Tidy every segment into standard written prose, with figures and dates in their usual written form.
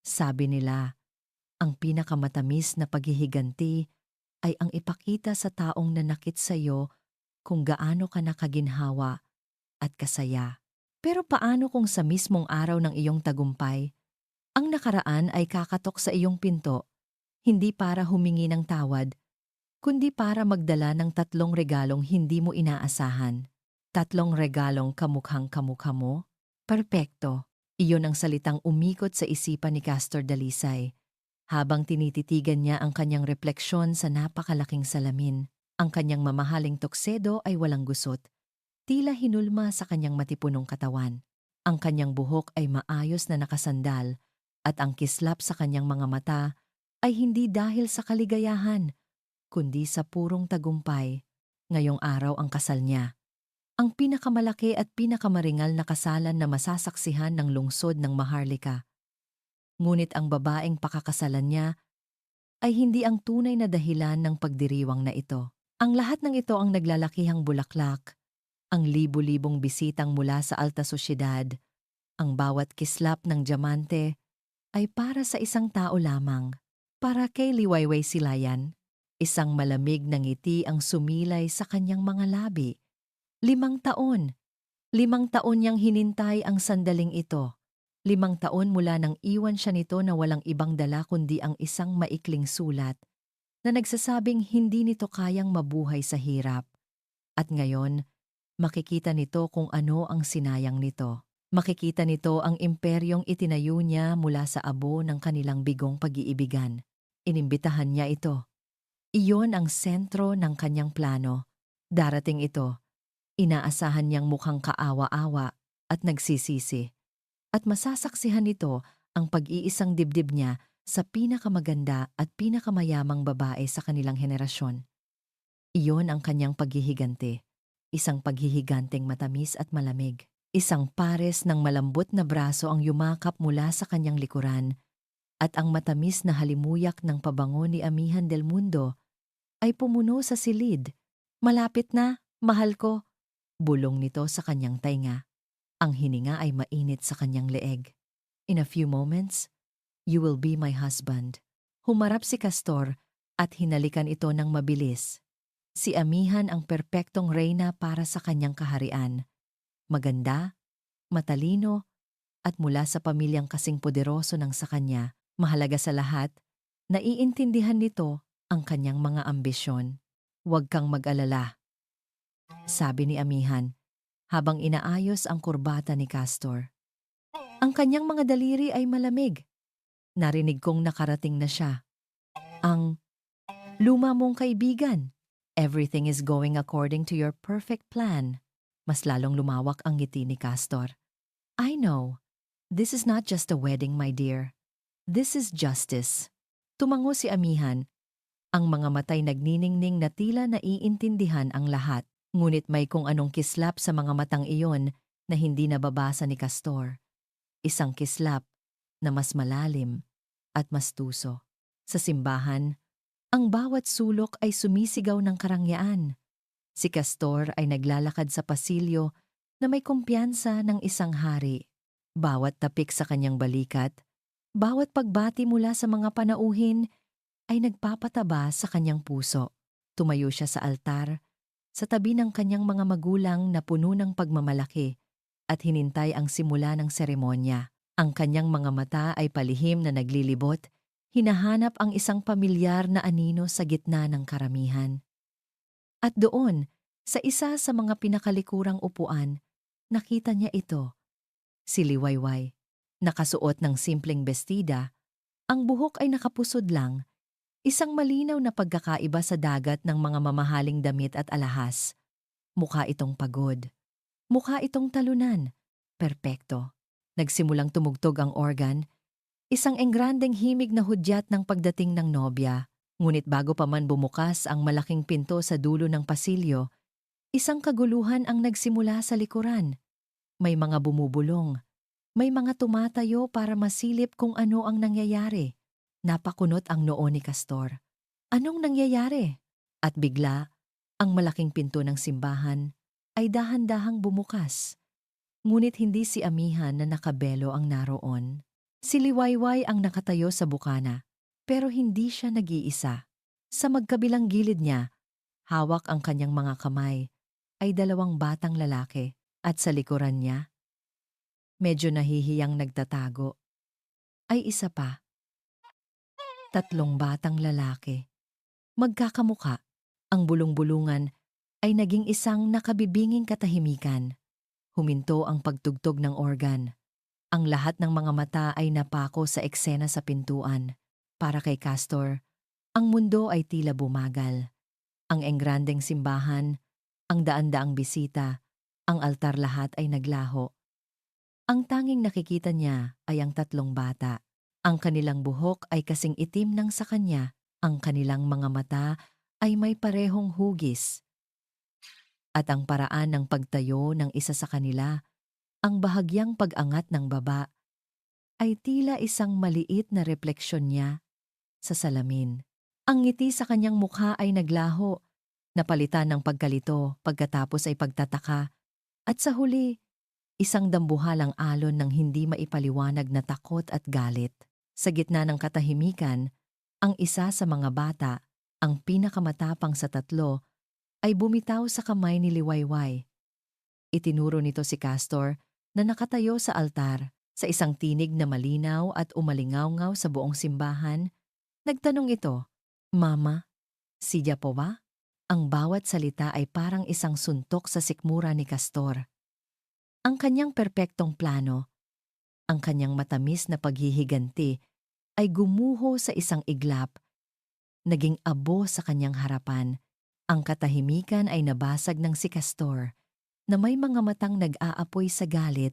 Sabi nila, ang pinakamatamis na paghihiganti ay ang ipakita sa taong nanakit sa iyo kung gaano ka nakaginhawa at kasaya. Pero paano kung sa mismong araw ng iyong tagumpay, ang nakaraan ay kakatok sa iyong pinto, hindi para humingi ng tawad, kundi para magdala ng tatlong regalong hindi mo inaasahan. Tatlong regalong kamukhang kamukha mo? Perpekto. Iyon ang salitang umikot sa isipan ni Castor Dalisay habang tinititigan niya ang kanyang refleksyon sa napakalaking salamin. Ang kanyang mamahaling tuksedo ay walang gusot, tila hinulma sa kanyang matipunong katawan. Ang kanyang buhok ay maayos na nakasandal at ang kislap sa kanyang mga mata ay hindi dahil sa kaligayahan, kundi sa purong tagumpay. Ngayong araw ang kasal niya. Ang pinakamalaki at pinakamaringal na kasalan na masasaksihan ng lungsod ng Maharlika. Ngunit ang babaeng pakakasalan niya ay hindi ang tunay na dahilan ng pagdiriwang na ito. Ang lahat ng ito ang naglalakihang bulaklak, ang libu-libong bisitang mula sa alta sosyedad, ang bawat kislap ng diamante ay para sa isang tao lamang. Para kay Liwayway Silayan, isang malamig na ngiti ang sumilay sa kanyang mga labi. 5 taon. 5 taon niyang hinintay ang sandaling ito. 5 taon mula nang iwan siya nito na walang ibang dala kundi ang isang maikling sulat na nagsasabing hindi nito kayang mabuhay sa hirap. At ngayon, makikita nito kung ano ang sinayang nito. Makikita nito ang imperyong itinayo niya mula sa abo ng kanilang bigong pag-iibigan. Inimbitahan niya ito. Iyon ang sentro ng kanyang plano. Darating ito. Inaasahan niyang mukhang kaawa-awa at nagsisisi. At masasaksihan nito ang pag-iisang dibdib niya sa pinakamaganda at pinakamayamang babae sa kanilang henerasyon. Iyon ang kanyang paghihiganti. Isang paghihiganteng matamis at malamig. Isang pares ng malambot na braso ang yumakap mula sa kanyang likuran at ang matamis na halimuyak ng pabango ni Amihan del Mundo ay pumuno sa silid. Malapit na, mahal ko. Bulong nito sa kanyang tainga. Ang hininga ay mainit sa kanyang leeg. In a few moments, you will be my husband. Humarap si Castor at hinalikan ito ng mabilis. Si Amihan ang perpektong reyna para sa kanyang kaharian. Maganda, matalino, at mula sa pamilyang kasing poderoso ng sa kanya. Mahalaga sa lahat, naiintindihan nito ang kanyang mga ambisyon. Huwag kang mag-alala, sabi ni Amihan, habang inaayos ang kurbata ni Castor. Ang kanyang mga daliri ay malamig. Narinig kong nakarating na siya. Ang luma mong kaibigan. Everything is going according to your perfect plan. Mas lalong lumawak ang ngiti ni Castor. I know. This is not just a wedding, my dear. This is justice. Tumango si Amihan. Ang mga matay nagniningning na tila naiintindihan ang lahat. Ngunit may kung anong kislap sa mga matang iyon na hindi nababasa ni Castor. Isang kislap na mas malalim at mas tuso. Sa simbahan, ang bawat sulok ay sumisigaw ng karangyaan. Si Castor ay naglalakad sa pasilyo na may kumpiyansa ng isang hari. Bawat tapik sa kanyang balikat, bawat pagbati mula sa mga panauhin ay nagpapataba sa kanyang puso. Tumayo siya sa altar, sa tabi ng kanyang mga magulang na puno ng pagmamalaki at hinintay ang simula ng seremonya. Ang kanyang mga mata ay palihim na naglilibot, hinahanap ang isang pamilyar na anino sa gitna ng karamihan. At doon, sa isa sa mga pinakalikurang upuan, nakita niya ito, si Liwayway. Nakasuot ng simpleng bestida, ang buhok ay nakapusod lang, isang malinaw na pagkakaiba sa dagat ng mga mamahaling damit at alahas. Mukha itong pagod. Mukha itong talunan. Perpekto. Nagsimulang tumugtog ang organ, isang engrandeng himig na hudyat ng pagdating ng nobya. Ngunit bago pa man bumukas ang malaking pinto sa dulo ng pasilyo, isang kaguluhan ang nagsimula sa likuran. May mga bumubulong. May mga tumatayo para masilip kung ano ang nangyayari. Napakunot ang noo ni Castor. Anong nangyayari? At bigla, ang malaking pinto ng simbahan ay dahan-dahang bumukas. Ngunit hindi si Amihan na nakabelo ang naroon. Si Liwayway ang nakatayo sa bukana, pero hindi siya nag-iisa. Sa magkabilang gilid niya, hawak ang kanyang mga kamay, ay dalawang batang lalaki at sa likuran niya, medyo nahihiyang nagtatago, ay isa pa, tatlong batang lalaki. Magkakamuka, ang bulong-bulungan ay naging isang nakabibinging katahimikan. Huminto ang pagtugtog ng organ. Ang lahat ng mga mata ay napako sa eksena sa pintuan. Para kay Castor, ang mundo ay tila bumagal. Ang engrandeng simbahan, ang daan-daang bisita, ang altar lahat ay naglaho. Ang tanging nakikita niya ay ang tatlong bata. Ang kanilang buhok ay kasing itim ng sa kanya. Ang kanilang mga mata ay may parehong hugis. At ang paraan ng pagtayo ng isa sa kanila, ang bahagyang pag-angat ng baba, ay tila isang maliit na refleksyon niya sa salamin. Ang ngiti sa kanyang mukha ay naglaho, napalitan ng pagkalito, pagkatapos ay pagtataka, at sa huli, isang dambuhalang alon ng hindi maipaliwanag na takot at galit. Sa gitna ng katahimikan, ang isa sa mga bata, ang pinakamatapang sa tatlo, ay bumitaw sa kamay ni Liwayway. Itinuro nito si Castor na nakatayo sa altar sa isang tinig na malinaw at umalingaw-ngaw sa buong simbahan. Nagtanong ito, "Mama, siya po ba?" Ang bawat salita ay parang isang suntok sa sikmura ni Castor. Ang kanyang perpektong plano, ang kanyang matamis na paghihiganti ay gumuho sa isang iglap, naging abo sa kanyang harapan. Ang katahimikan ay nabasag ng si Castor, na may mga matang nag-aapoy sa galit,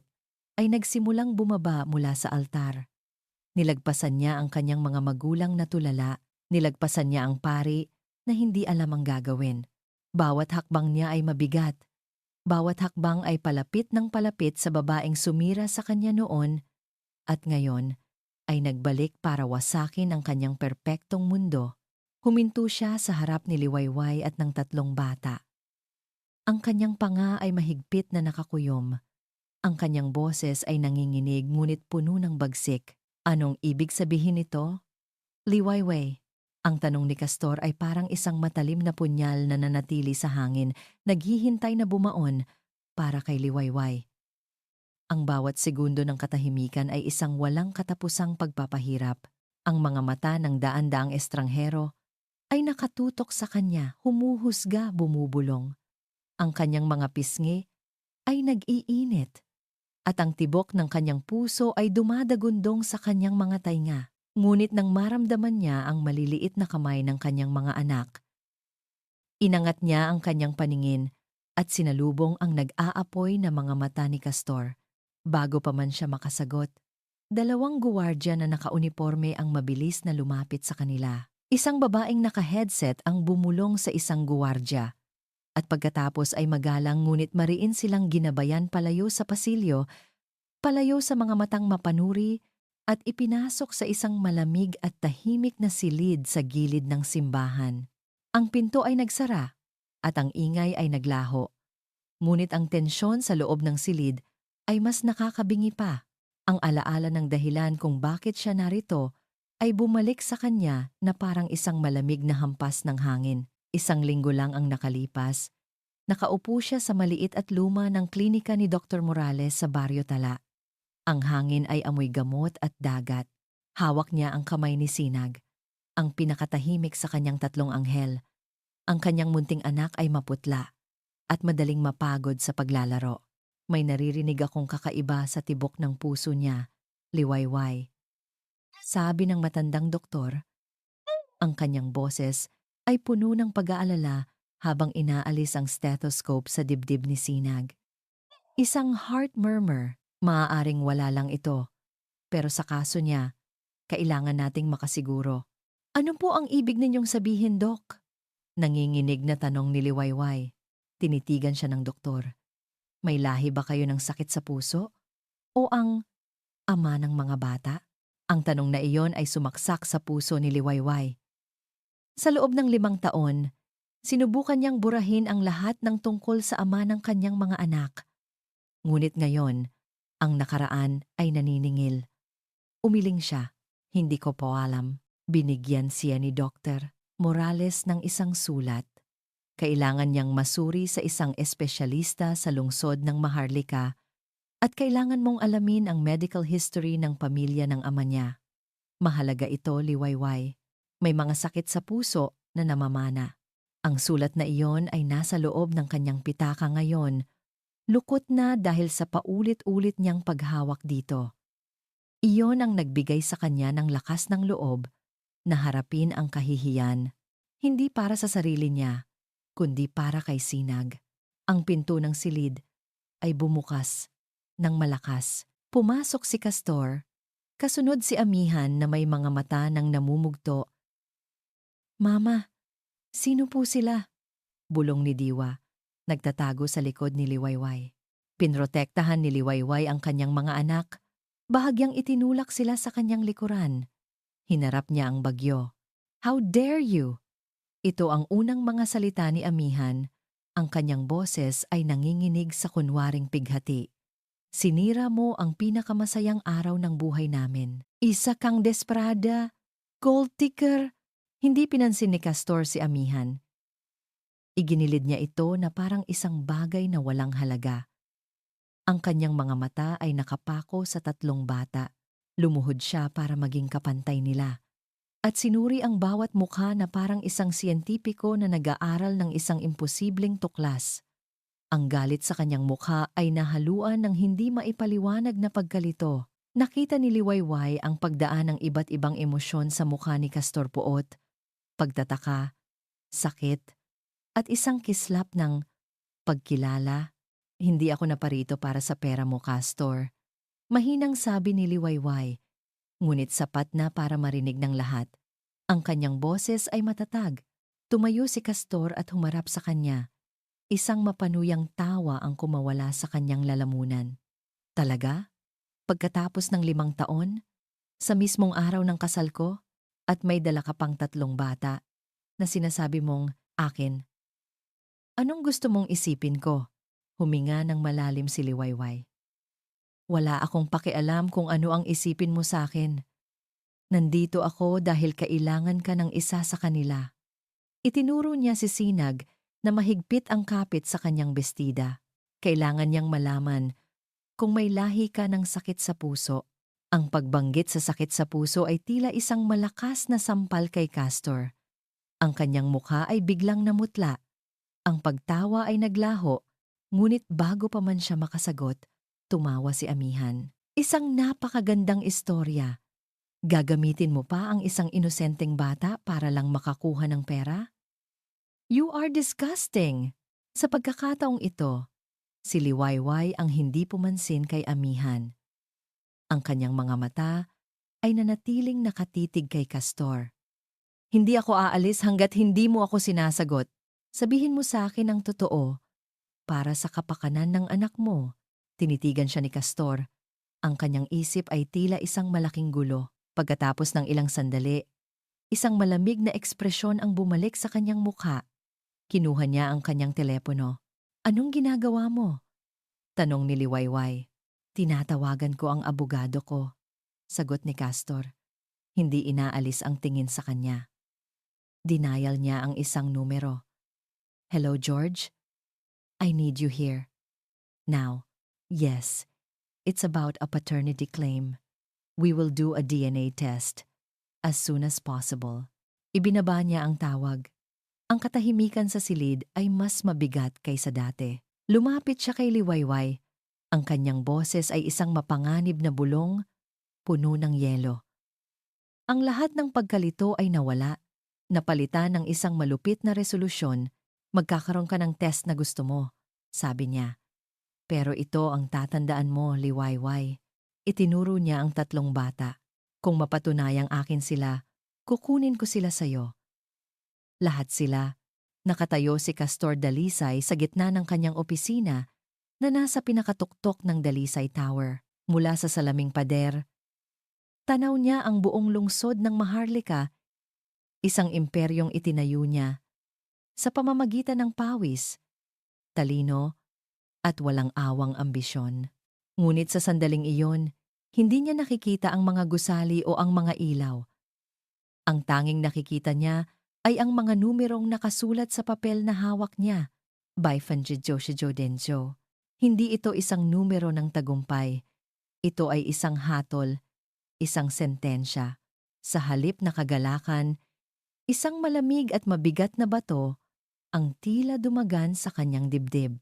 ay nagsimulang bumaba mula sa altar. Nilagpasan niya ang kanyang mga magulang na tulala, nilagpasan niya ang pari na hindi alam ang gagawin. Bawat hakbang niya ay mabigat. Bawat hakbang ay palapit ng palapit sa babaeng sumira sa kanya noon at ngayon ay nagbalik para wasakin ang kanyang perpektong mundo. Huminto siya sa harap ni Liwayway at ng tatlong bata. Ang kanyang panga ay mahigpit na nakakuyom. Ang kanyang boses ay nanginginig ngunit puno ng bagsik. Anong ibig sabihin nito? Liwayway. Ang tanong ni Castor ay parang isang matalim na punyal na nanatili sa hangin, naghihintay na bumaon para kay Liwayway. Ang bawat segundo ng katahimikan ay isang walang katapusang pagpapahirap. Ang mga mata ng daan-daang estranghero ay nakatutok sa kanya, humuhusga, bumubulong. Ang kanyang mga pisngi ay nag-iinit at ang tibok ng kanyang puso ay dumadagundong sa kanyang mga tainga. Ngunit nang maramdaman niya ang maliliit na kamay ng kanyang mga anak, inangat niya ang kanyang paningin at sinalubong ang nag-aapoy na mga mata ni Castor. Bago pa man siya makasagot, dalawang guwardya na nakauniporme ang mabilis na lumapit sa kanila. Isang babaeng naka-headset ang bumulong sa isang guwardya. At pagkatapos ay magalang ngunit mariin silang ginabayan palayo sa pasilyo, palayo sa mga matang mapanuri at ipinasok sa isang malamig at tahimik na silid sa gilid ng simbahan. Ang pinto ay nagsara at ang ingay ay naglaho. Ngunit ang tensyon sa loob ng silid ay mas nakakabingi pa. Ang alaala ng dahilan kung bakit siya narito ay bumalik sa kanya na parang isang malamig na hampas ng hangin. Isang linggo lang ang nakalipas. Nakaupo siya sa maliit at luma ng klinika ni Dr. Morales sa Barrio Tala. Ang hangin ay amoy gamot at dagat. Hawak niya ang kamay ni Sinag, ang pinakatahimik sa kanyang tatlong anghel. Ang kanyang munting anak ay maputla at madaling mapagod sa paglalaro. May naririnig akong kakaiba sa tibok ng puso niya, Liwayway. Sabi ng matandang doktor, ang kanyang boses ay puno ng pag-aalala habang inaalis ang stethoscope sa dibdib ni Sinag. Isang heart murmur, maaaring wala lang ito. Pero sa kaso niya, kailangan nating makasiguro. Ano po ang ibig ninyong sabihin, Dok? Nanginginig na tanong ni Liwayway. Tinitigan siya ng doktor. May lahi ba kayo ng sakit sa puso? O ang ama ng mga bata? Ang tanong na iyon ay sumaksak sa puso ni Liwayway. Sa loob ng 5 taon, sinubukan niyang burahin ang lahat ng tungkol sa ama ng kanyang mga anak. Ngunit ngayon, ang nakaraan ay naniningil. Umiling siya. Hindi ko po alam. Binigyan siya ni Dr. Morales ng isang sulat. Kailangan niyang masuri sa isang espesyalista sa lungsod ng Maharlika at kailangan mong alamin ang medical history ng pamilya ng ama niya. Mahalaga ito, Liwayway. May mga sakit sa puso na namamana. Ang sulat na iyon ay nasa loob ng kanyang pitaka ngayon, lukot na dahil sa paulit-ulit niyang paghawak dito. Iyon ang nagbigay sa kanya ng lakas ng loob na harapin ang kahihiyan, hindi para sa sarili niya, kundi para kay Sinag. Ang pinto ng silid ay bumukas ng malakas. Pumasok si Castor, kasunod si Amihan na may mga mata ng namumugto. "Mama, sino po sila?" Bulong ni Diwa, nagtatago sa likod ni Liwayway. Pinrotektahan ni Liwayway ang kanyang mga anak, bahagyang itinulak sila sa kanyang likuran. Hinarap niya ang bagyo. "How dare you?" Ito ang unang mga salita ni Amihan. Ang kanyang boses ay nanginginig sa kunwaring pighati. "Sinira mo ang pinakamasayang araw ng buhay namin. Isa kang desperada, gold digger." Hindi pinansin ni Castor si Amihan. Iginilid niya ito na parang isang bagay na walang halaga. Ang kanyang mga mata ay nakapako sa tatlong bata. Lumuhod siya para maging kapantay nila. At sinuri ang bawat mukha na parang isang siyentipiko na nag-aaral ng isang imposibleng tuklas. Ang galit sa kanyang mukha ay nahaluan ng hindi maipaliwanag na pagkalito. Nakita ni Liwayway ang pagdaan ng iba't ibang emosyon sa mukha ni Castor Puot. Pagtataka, sakit, at isang kislap ng pagkilala. "Hindi ako naparito para sa pera mo, Castor." Mahinang sabi ni Liwayway, ngunit sapat na para marinig ng lahat. Ang kanyang boses ay matatag. Tumayo si Castor at humarap sa kanya. Isang mapanuyang tawa ang kumawala sa kanyang lalamunan. "Talaga? Pagkatapos ng 5 taon? Sa mismong araw ng kasal ko? At may dala ka pang 3 bata na sinasabi mong akin? Anong gusto mong isipin ko?" Huminga ng malalim si Liwayway. "Wala akong pakialam kung ano ang isipin mo sa akin. Nandito ako dahil kailangan ka ng isa sa kanila." Itinuro niya si Sinag na mahigpit ang kapit sa kanyang bestida. Kailangan niyang malaman kung may lahi ka ng sakit sa puso. Ang pagbanggit sa sakit sa puso ay tila isang malakas na sampal kay Castor. Ang kanyang mukha ay biglang namutla. Ang pagtawa ay naglaho, ngunit bago pa man siya makasagot, tumawa si Amihan. "Isang napakagandang istorya. Gagamitin mo pa ang isang inosenteng bata para lang makakuha ng pera? You are disgusting!" Sa pagkakataong ito, si Liwayway ang hindi pumansin kay Amihan. Ang kanyang mga mata ay nanatiling nakatitig kay Castor. "Hindi ako aalis hanggat hindi mo ako sinasagot. Sabihin mo sa akin ang totoo. Para sa kapakanan ng anak mo." Tinitigan siya ni Castor. Ang kanyang isip ay tila isang malaking gulo. Pagkatapos ng ilang sandali, isang malamig na ekspresyon ang bumalik sa kanyang mukha. Kinuha niya ang kanyang telepono. "Anong ginagawa mo?" tanong ni Liwayway. "Tinatawagan ko ang abogado ko," sagot ni Castor. Hindi inaalis ang tingin sa kanya. Denial niya ang isang numero. "Hello, George? I need you here. Now." "Yes, it's about a paternity claim. We will do a DNA test as soon as possible." Ibinaba niya ang tawag. Ang katahimikan sa silid ay mas mabigat kaysa dati. Lumapit siya kay Liwayway. Ang kanyang boses ay isang mapanganib na bulong, puno ng yelo. Ang lahat ng pagkalito ay nawala. Napalitan ng isang malupit na resolusyon. "Magkakaroon ka ng test na gusto mo," sabi niya. "Pero ito ang tatandaan mo, Liwayway." Itinuro niya ang 3 bata. "Kung mapatunayang akin sila, kukunin ko sila sa'yo." Lahat sila. Nakatayo si Castor Dalisay sa gitna ng kanyang opisina na nasa pinakatuktok ng Dalisay Tower. Mula sa salaming pader, tanaw niya ang buong lungsod ng Maharlika, isang imperyong itinayo niya sa pamamagitan ng pawis, talino, at walang awang ambisyon. Ngunit sa sandaling iyon, Hindi niya nakikita ang mga gusali o ang mga ilaw. Ang tanging nakikita niya ay ang mga numerong nakasulat sa papel na hawak niya. By Fanjijo Denjo. Hindi ito isang numero ng tagumpay. Ito ay isang hatol, isang sentensya. Sa halip na kagalakan, isang malamig at mabigat na bato ang tila dumagan sa kanyang dibdib.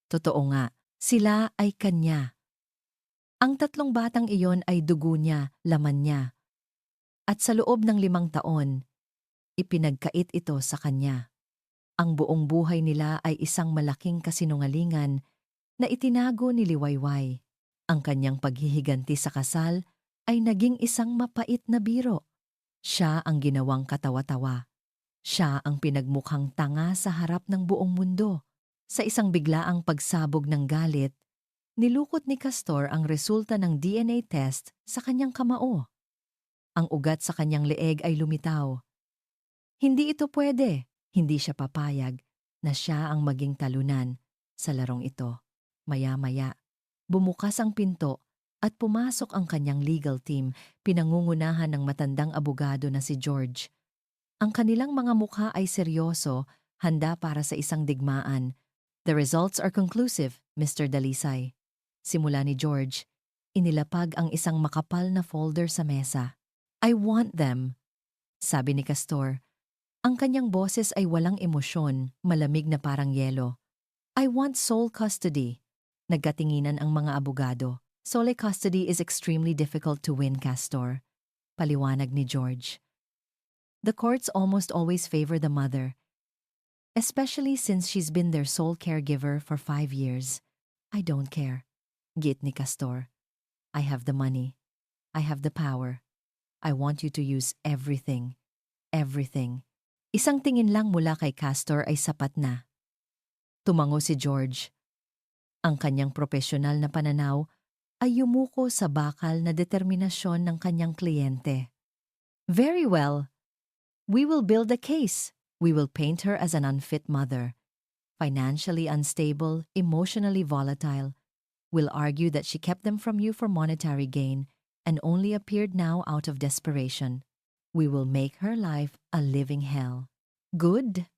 Totoo nga, sila ay kanya. Ang tatlong batang iyon ay dugo niya, laman niya. At sa loob ng 5 taon, ipinagkait ito sa kanya. Ang buong buhay nila ay isang malaking kasinungalingan na itinago ni Liwayway. Ang kanyang paghihiganti sa kasal ay naging isang mapait na biro. Siya ang ginawang katawa-tawa. Siya ang pinagmukhang tanga sa harap ng buong mundo. Sa isang biglaang pagsabog ng galit, nilukot ni Castor ang resulta ng DNA test sa kanyang kamao. Ang ugat sa kanyang leeg ay lumitaw. Hindi ito pwede, hindi siya papayag na siya ang maging talunan sa larong ito. Maya-maya, bumukas ang pinto at pumasok ang kanyang legal team, pinangungunahan ng matandang abogado na si George. Ang kanilang mga mukha ay seryoso, handa para sa isang digmaan. The results are conclusive, Mr. Dalisay. Simula ni George, inilapag ang isang makapal na folder sa mesa. I want them, sabi ni Castor. Ang kanyang boses ay walang emosyon, malamig na parang yelo. I want sole custody. Nagkatinginan ang mga abogado. Sole custody is extremely difficult to win, Castor. Paliwanag ni George. The courts almost always favor the mother, especially since she's been their sole caregiver for 5 years. I don't care. Git ni Castor. I have the money. I have the power. I want you to use everything. Everything. Isang tingin lang mula kay Castor ay sapat na. Tumango si George. Ang kanyang profesional na pananaw ay yumuko sa bakal na determinasyon ng kanyang kliyente. Very well. We will build a case. We will paint her as an unfit mother. Financially unstable, emotionally volatile. We'll argue that she kept them from you for monetary gain and only appeared now out of desperation. We will make her life a living hell. Good?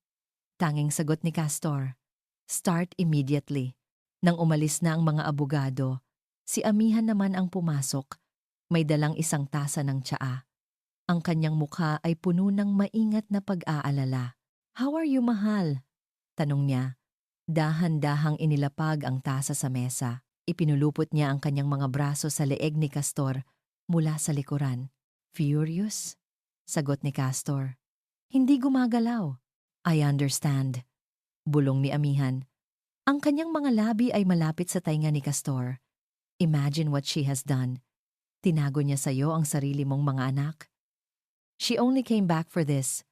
Tanging sagot ni Castor. Start immediately. Nang umalis na ang mga abogado, si Amihan naman ang pumasok. May dalang isang tasa ng tsaa. Ang kanyang mukha ay puno ng maingat na pag-aalala. How are you, mahal? Tanong niya. Dahan-dahang inilapag ang tasa sa mesa. Ipinulupot niya ang kanyang mga braso sa leeg ni Castor mula sa likuran. Furious? Sagot ni Castor. Hindi gumagalaw. I understand. Bulong ni Amihan. Ang kanyang mga labi ay malapit sa tainga ni Castor. Imagine what she has done. Tinago niya sa iyo ang sarili mong mga anak. She only came back for this.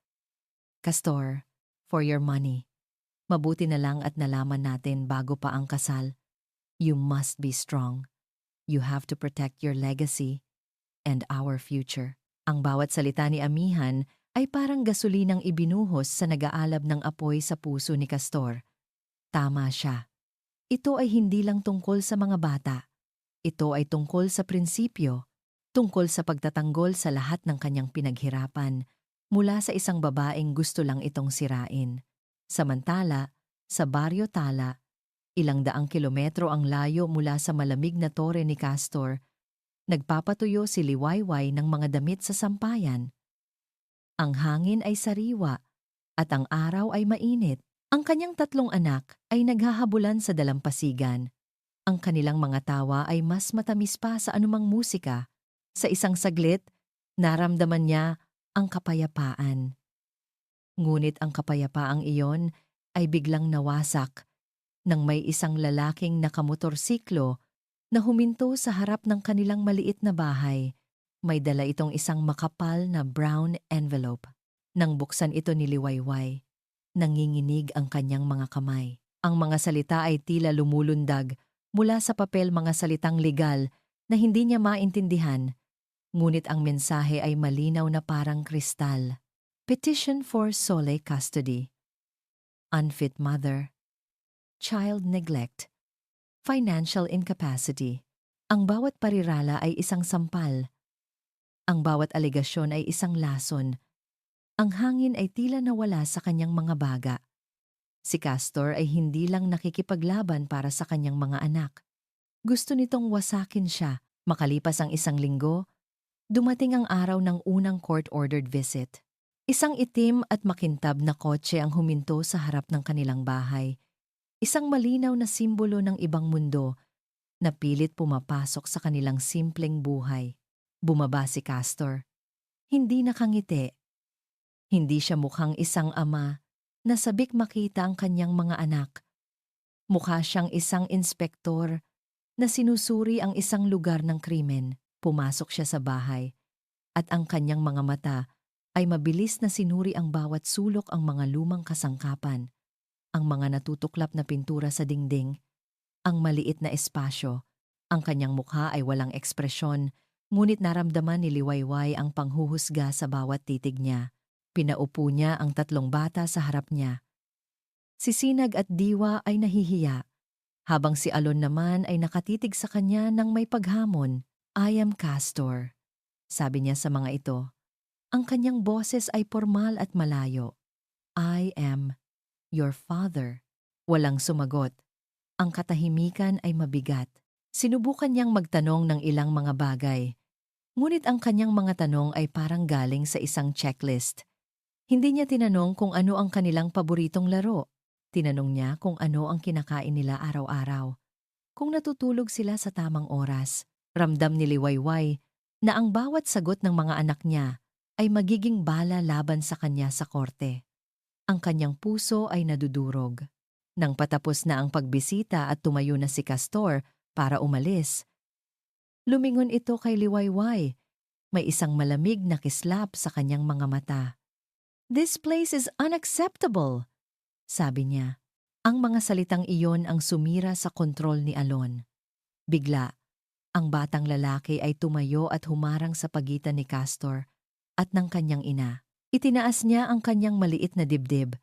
Castor, for your money. Mabuti na lang at nalaman natin bago pa ang kasal. You must be strong. You have to protect your legacy and our future. Ang bawat salita ni Amihan ay parang gasolinang ibinuhos sa nag-aalab ng apoy sa puso ni Castor. Tama siya. Ito ay hindi lang tungkol sa mga bata. Ito ay tungkol sa prinsipyo, tungkol sa pagtatanggol sa lahat ng kanyang pinaghirapan mula sa isang babaeng gusto lang itong sirain. Samantala, sa Baryo Tala, ilang daang kilometro ang layo mula sa malamig na tore ni Castor, nagpapatuyo si Liwayway ng mga damit sa sampayan. Ang hangin ay sariwa at ang araw ay mainit. Ang kanyang 3 anak ay naghahabulan sa dalampasigan. Ang kanilang mga tawa ay mas matamis pa sa anumang musika. Sa isang saglit, naramdaman niya ang kapayapaan. Ngunit ang kapayapaang iyon ay biglang nawasak nang may isang lalaking nakamotorsiklo na huminto sa harap ng kanilang maliit na bahay. May dala itong isang makapal na brown envelope. Nang buksan ito ni Liwayway, nanginginig ang kanyang mga kamay. Ang mga salita ay tila lumulundag mula sa papel, mga salitang legal na hindi niya maintindihan. Ngunit ang mensahe ay malinaw na parang kristal. Petition for sole custody. Unfit mother. Child neglect. Financial incapacity. Ang bawat parirala ay isang sampal. Ang bawat alegasyon ay isang lason. Ang hangin ay tila nawala sa kanyang mga baga. Si Castor ay hindi lang nakikipaglaban para sa kanyang mga anak. Gusto nitong wasakin siya. Makalipas ang isang linggo, dumating ang araw ng unang court-ordered visit. Isang itim at makintab na kotse ang huminto sa harap ng kanilang bahay. Isang malinaw na simbolo ng ibang mundo na pilit pumapasok sa kanilang simpleng buhay. Bumaba si Castor. Hindi nakangiti. Hindi siya mukhang isang ama na sabik makita ang kanyang mga anak. Mukha siyang isang inspektor na sinusuri ang isang lugar ng krimen. Pumasok siya sa bahay at ang kanyang mga mata ay mabilis na sinuri ang bawat sulok, ang mga lumang kasangkapan, ang mga natutuklap na pintura sa dingding, ang maliit na espasyo. Ang kanyang mukha ay walang ekspresyon, ngunit naramdaman ni Liwayway ang panghuhusga sa bawat titig niya. Pinaupo niya ang tatlong bata sa harap niya. Si Sinag at Diwa ay nahihiya, habang si Alon naman ay nakatitig sa kanya ng may paghamon. "I am Castor," sabi niya sa mga ito. Ang kanyang boses ay formal at malayo. "I am your father." Walang sumagot. Ang katahimikan ay mabigat. Sinubukan niyang magtanong ng ilang mga bagay, ngunit ang kanyang mga tanong ay parang galing sa isang checklist. Hindi niya tinanong kung ano ang kanilang paboritong laro. Tinanong niya kung ano ang kinakain nila araw-araw. Kung natutulog sila sa tamang oras. Ramdam ni Liwayway na ang bawat sagot ng mga anak niya ay magiging bala laban sa kanya sa korte. Ang kanyang puso ay nadudurog. Nang patapos na ang pagbisita at tumayo na si Castor para umalis, lumingon ito kay Liwayway. May isang malamig na kislap sa kanyang mga mata. "This place is unacceptable," sabi niya. Ang mga salitang iyon ang sumira sa kontrol ni Alon. Bigla, ang batang lalaki ay tumayo at humarang sa pagitan ni Castor at ng kanyang ina. Itinaas niya ang kanyang maliit na dibdib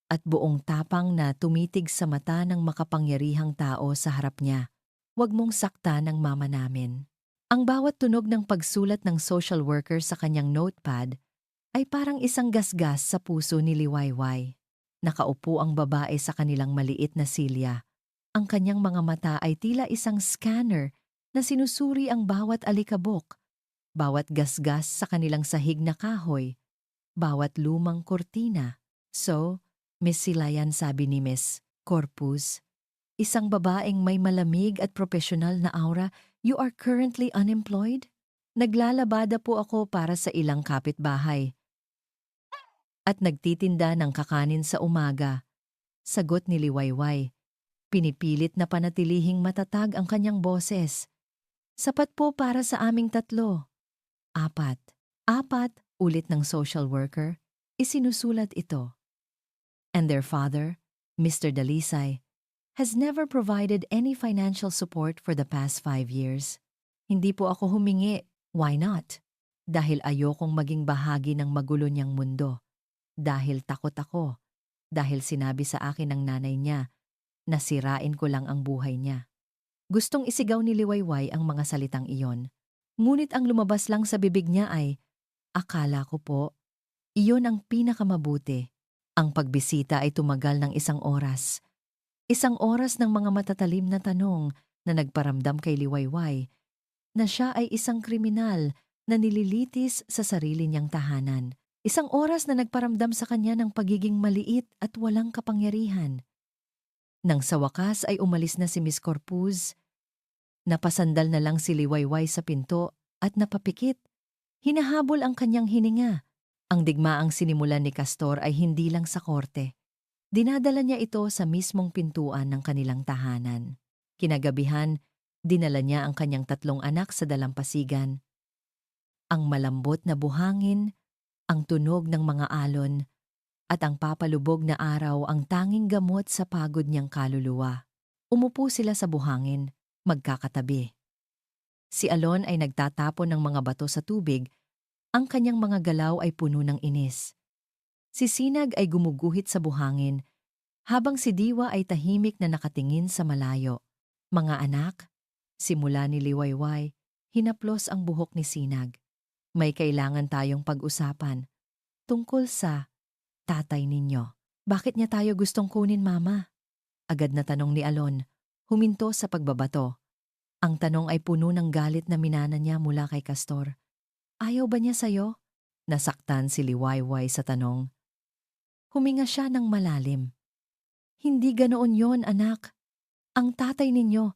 at buong tapang na tumitig sa mata ng makapangyarihang tao sa harap niya. "Huwag mong sakta ng mama namin." Ang bawat tunog ng pagsulat ng social worker sa kanyang notepad ay parang isang gasgas sa puso ni Liwayway. Nakaupo ang babae sa kanilang maliit na silya. Ang kanyang mga mata ay tila isang scanner na sinusuri ang bawat alikabok, bawat gasgas sa kanilang sahig na kahoy, bawat lumang kortina. "So, Miss Silayan," sabi ni Miss Corpus, isang babaeng may malamig at profesional na aura, "you are currently unemployed?" "Naglalabada po ako para sa ilang kapitbahay at nagtitinda ng kakanin sa umaga," sagot ni Liwayway. Pinipilit na panatilihing matatag ang kanyang boses. "Sapat po para sa aming tatlo." "Apat." "Apat," ulit ng social worker. Isinusulat ito. "And their father, Mr. Dalisay, has never provided any financial support for the past 5 years." "Hindi po ako humingi." "Why not?" "Dahil ayokong maging bahagi ng magulo niyang mundo. Dahil takot ako. Dahil sinabi sa akin ng nanay niya na sirain ko lang ang buhay niya." Gustong isigaw ni Liwayway ang mga salitang iyon. Ngunit ang lumabas lang sa bibig niya ay, "Akala ko po, iyon ang pinakamabuti." Ang pagbisita ay tumagal ng 1 oras. 1 oras ng mga matatalim na tanong na nagparamdam kay Liwayway na siya ay isang kriminal na nililitis sa sarili niyang tahanan. 1 oras na nagparamdam sa kanya ng pagiging maliit at walang kapangyarihan. Nang sa wakas ay umalis na si Miss Corpus, napasandal na lang si Liwayway sa pinto at napapikit. Hinahabol ang kanyang hininga. Ang digmaang sinimulan ni Castor ay hindi lang sa korte. Dinadala niya ito sa mismong pintuan ng kanilang tahanan. Kinagabihan, dinala niya ang kanyang 3 anak sa dalampasigan. Ang malambot na buhangin, ang tunog ng mga alon, at ang papalubog na araw ang tanging gamot sa pagod niyang kaluluwa. Umupo sila sa buhangin, magkakatabi. Si Alon ay nagtatapon ng mga bato sa tubig, ang kanyang mga galaw ay puno ng inis. Si Sinag ay gumuguhit sa buhangin, habang si Diwa ay tahimik na nakatingin sa malayo. "Mga anak," Simula ni Liwayway, hinaplos ang buhok ni Sinag. May kailangan tayong pag-usapan tungkol sa tatay ninyo. Bakit niya tayo gustong kunin, Mama? Agad na tanong ni Alon, huminto sa pagbabato. Ang tanong ay puno ng galit na minana niya mula kay Castor. Ayaw ba niya sa'yo? Nasaktan si Liwayway sa tanong. Huminga siya ng malalim. Hindi ganoon yon, anak. Ang tatay ninyo,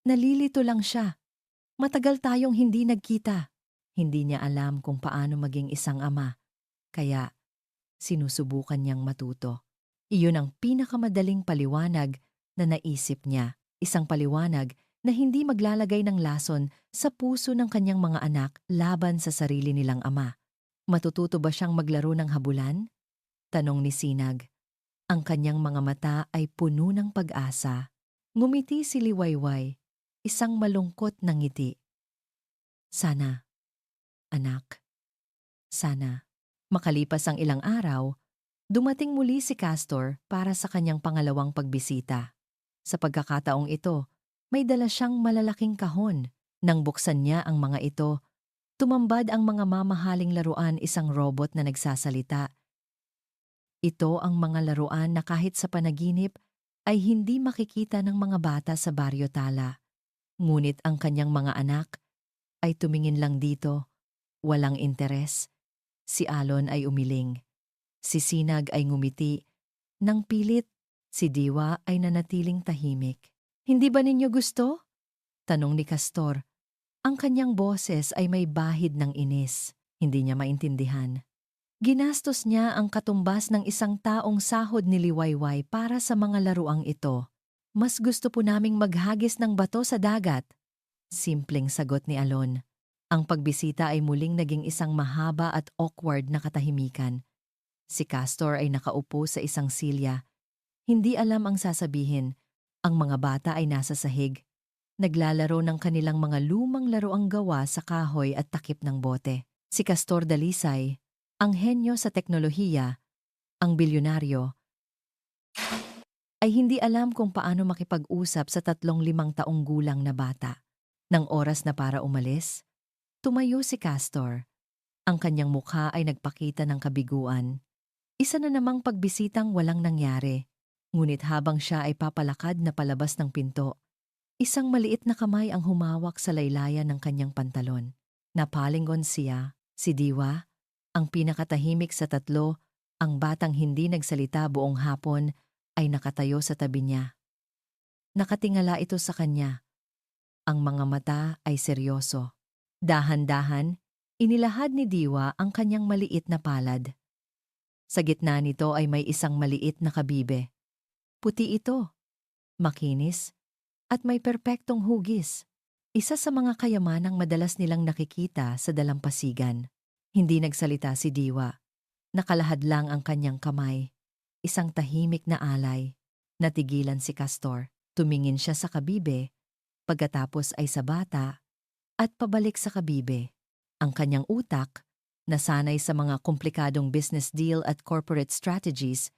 nalilito lang siya. Matagal tayong hindi nagkita. Hindi niya alam kung paano maging isang ama. Kaya sinusubukan niyang matuto. Iyon ang pinakamadaling paliwanag na naisip niya. Isang paliwanag na hindi maglalagay ng lason sa puso ng kanyang mga anak laban sa sarili nilang ama. Matututo ba siyang maglaro ng habulan? Tanong ni Sinag. Ang kanyang mga mata ay puno ng pag-asa. Ngumiti si Liwayway, isang malungkot na ngiti. Sana, anak. Sana. Makalipas ang ilang araw, dumating muli si Castor para sa kanyang pangalawang pagbisita. Sa pagkakataong ito, may dala siyang malalaking kahon. Nang buksan niya ang mga ito, tumambad ang mga mamahaling laruan, isang robot na nagsasalita. Ito ang mga laruan na kahit sa panaginip ay hindi makikita ng mga bata sa Baryo Tala. Ngunit ang kanyang mga anak ay tumingin lang dito, walang interes. Si Alon ay umiling. Si Sinag ay ngumiti. Nang pilit, si Diwa ay nanatiling tahimik. Hindi ba ninyo gusto? Tanong ni Castor. Ang kanyang boses ay may bahid ng inis. Hindi niya maintindihan. Ginastos niya ang katumbas ng isang taong sahod ni Liwayway para sa mga laruang ito. Mas gusto po naming maghagis ng bato sa dagat. Simpleng sagot ni Alon. Ang pagbisita ay muling naging isang mahaba at awkward na katahimikan. Si Castor ay nakaupo sa isang silya. Hindi alam ang sasabihin. Ang mga bata ay nasa sahig. Naglalaro ng kanilang mga lumang laruang gawa sa kahoy at takip ng bote. Si Castor Dalisay, ang henyo sa teknolohiya, ang bilyonaryo, ay hindi alam kung paano makipag-usap sa 35 taong gulang na bata. Nang oras na para umalis, tumayo si Castor. Ang kanyang mukha ay nagpakita ng kabiguan. Isa na namang pagbisitang walang nangyari. Ngunit habang siya ay papalakad na palabas ng pinto, isang maliit na kamay ang humawak sa laylayan ng kanyang pantalon. Napalingon siya, si Diwa, ang pinakatahimik sa tatlo, ang batang hindi nagsalita buong hapon, ay nakatayo sa tabi niya. Nakatingala ito sa kanya. Ang mga mata ay seryoso. Dahan-dahan, inilahad ni Diwa ang kanyang maliit na palad. Sa gitna nito ay may isang maliit na kabibe. Puti ito, makinis, at may perpektong hugis. Isa sa mga kayamanang madalas nilang nakikita sa dalampasigan. Hindi nagsalita si Diwa. Nakalahad lang ang kanyang kamay. Isang tahimik na alay. Natigilan si Castor. Tumingin siya sa kabibe, pagkatapos ay sa bata, at pabalik sa kabibe. Ang kanyang utak, nasanay sa mga komplikadong business deal at corporate strategies,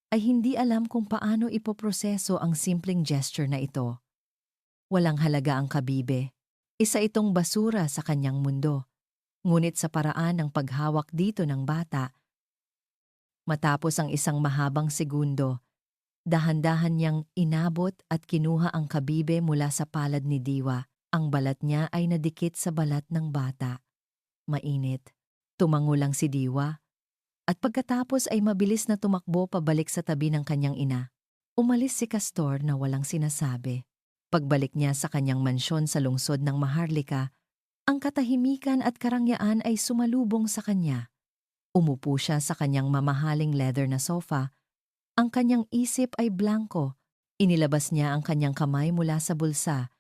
ay hindi alam kung paano ipoproseso ang simpleng gesture na ito. Walang halaga ang kabibe. Isa itong basura sa kanyang mundo. Ngunit sa paraan ng paghawak dito ng bata, matapos ang isang mahabang segundo, dahan-dahan niyang inabot at kinuha ang kabibe mula sa palad ni Diwa. Ang balat niya ay nadikit sa balat ng bata. Mainit. Tumango lang si Diwa. At pagkatapos ay mabilis na tumakbo pabalik sa tabi ng kanyang ina. Umalis si Castor na walang sinasabi. Pagbalik niya sa kanyang mansyon sa lungsod ng Maharlika, ang katahimikan at karangyaan ay sumalubong sa kanya. Umupo siya sa kanyang mamahaling leather na sofa. Ang kanyang isip ay blanko. Inilabas niya ang kanyang kamay mula sa bulsa.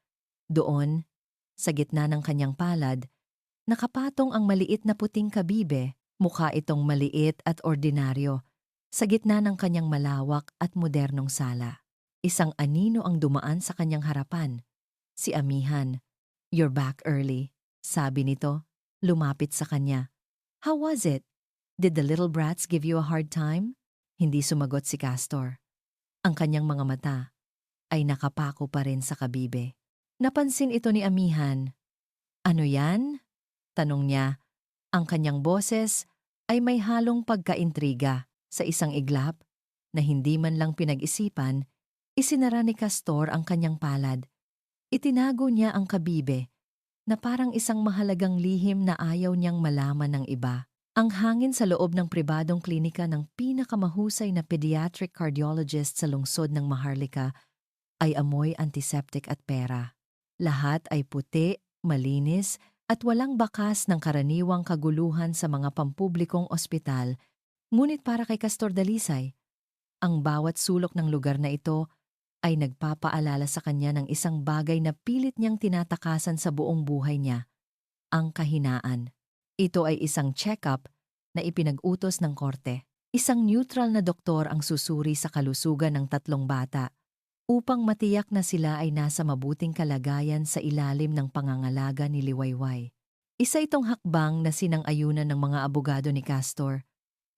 Doon, sa gitna ng kanyang palad, nakapatong ang maliit na puting kabibe. Mukha itong maliit at ordinaryo, sa gitna ng kanyang malawak at modernong sala. Isang anino ang dumaan sa kanyang harapan. Si Amihan. "You're back early," sabi nito. Lumapit sa kanya. "How was it? Did the little brats give you a hard time?" Hindi sumagot si Castor. Ang kanyang mga mata ay nakapako pa rin sa kabibe. Napansin ito ni amihan. Ano yan? Tanong niya. Ang kanyang boses ay may halong pagkaintriga. Sa isang iglap na hindi man lang pinag-isipan, isinara ni Castor ang kanyang palad. Itinago niya ang kabibe na parang isang mahalagang lihim na ayaw niyang malaman ng iba. Ang hangin sa loob ng pribadong klinika ng pinakamahusay na pediatric cardiologist sa lungsod ng Maharlika ay amoy antiseptic at pera. Lahat ay puti, malinis, at walang bakas ng karaniwang kaguluhan sa mga pampublikong ospital. Ngunit para kay Castor Dalisay, ang bawat sulok ng lugar na ito ay nagpapaalala sa kanya ng isang bagay na pilit niyang tinatakasan sa buong buhay niya, ang kahinaan. Ito ay isang check-up na ipinag-utos ng korte. Isang neutral na doktor ang susuri sa kalusugan ng tatlong bata upang matiyak na sila ay nasa mabuting kalagayan sa ilalim ng pangangalaga ni Liwayway. Isa itong hakbang na sinang-ayunan ng mga abogado ni Castor,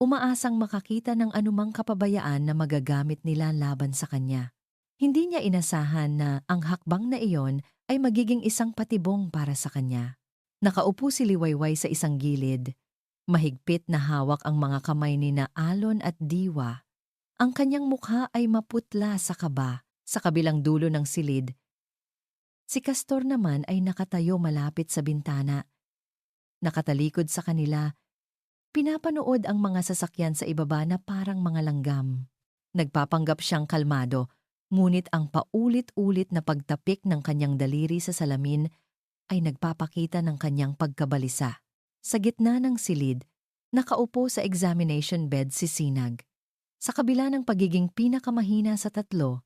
umaasang makakita ng anumang kapabayaan na magagamit nila laban sa kanya. Hindi niya inasahan na ang hakbang na iyon ay magiging isang patibong para sa kanya. Nakaupo si Liwayway sa isang gilid. Mahigpit na hawak ang mga kamay ni na Alon at Diwa. Ang kanyang mukha ay maputla sa kaba. Sa kabilang dulo ng silid, si Castor naman ay nakatayo malapit sa bintana. Nakatalikod sa kanila, pinapanood ang mga sasakyan sa ibaba na parang mga langgam. Nagpapanggap siyang kalmado, ngunit ang paulit-ulit na pagtapik ng kanyang daliri sa salamin ay nagpapakita ng kanyang pagkabalisa. Sa gitna ng silid, nakaupo sa examination bed si Sinag. Sa kabila ng pagiging pinakamahina sa tatlo,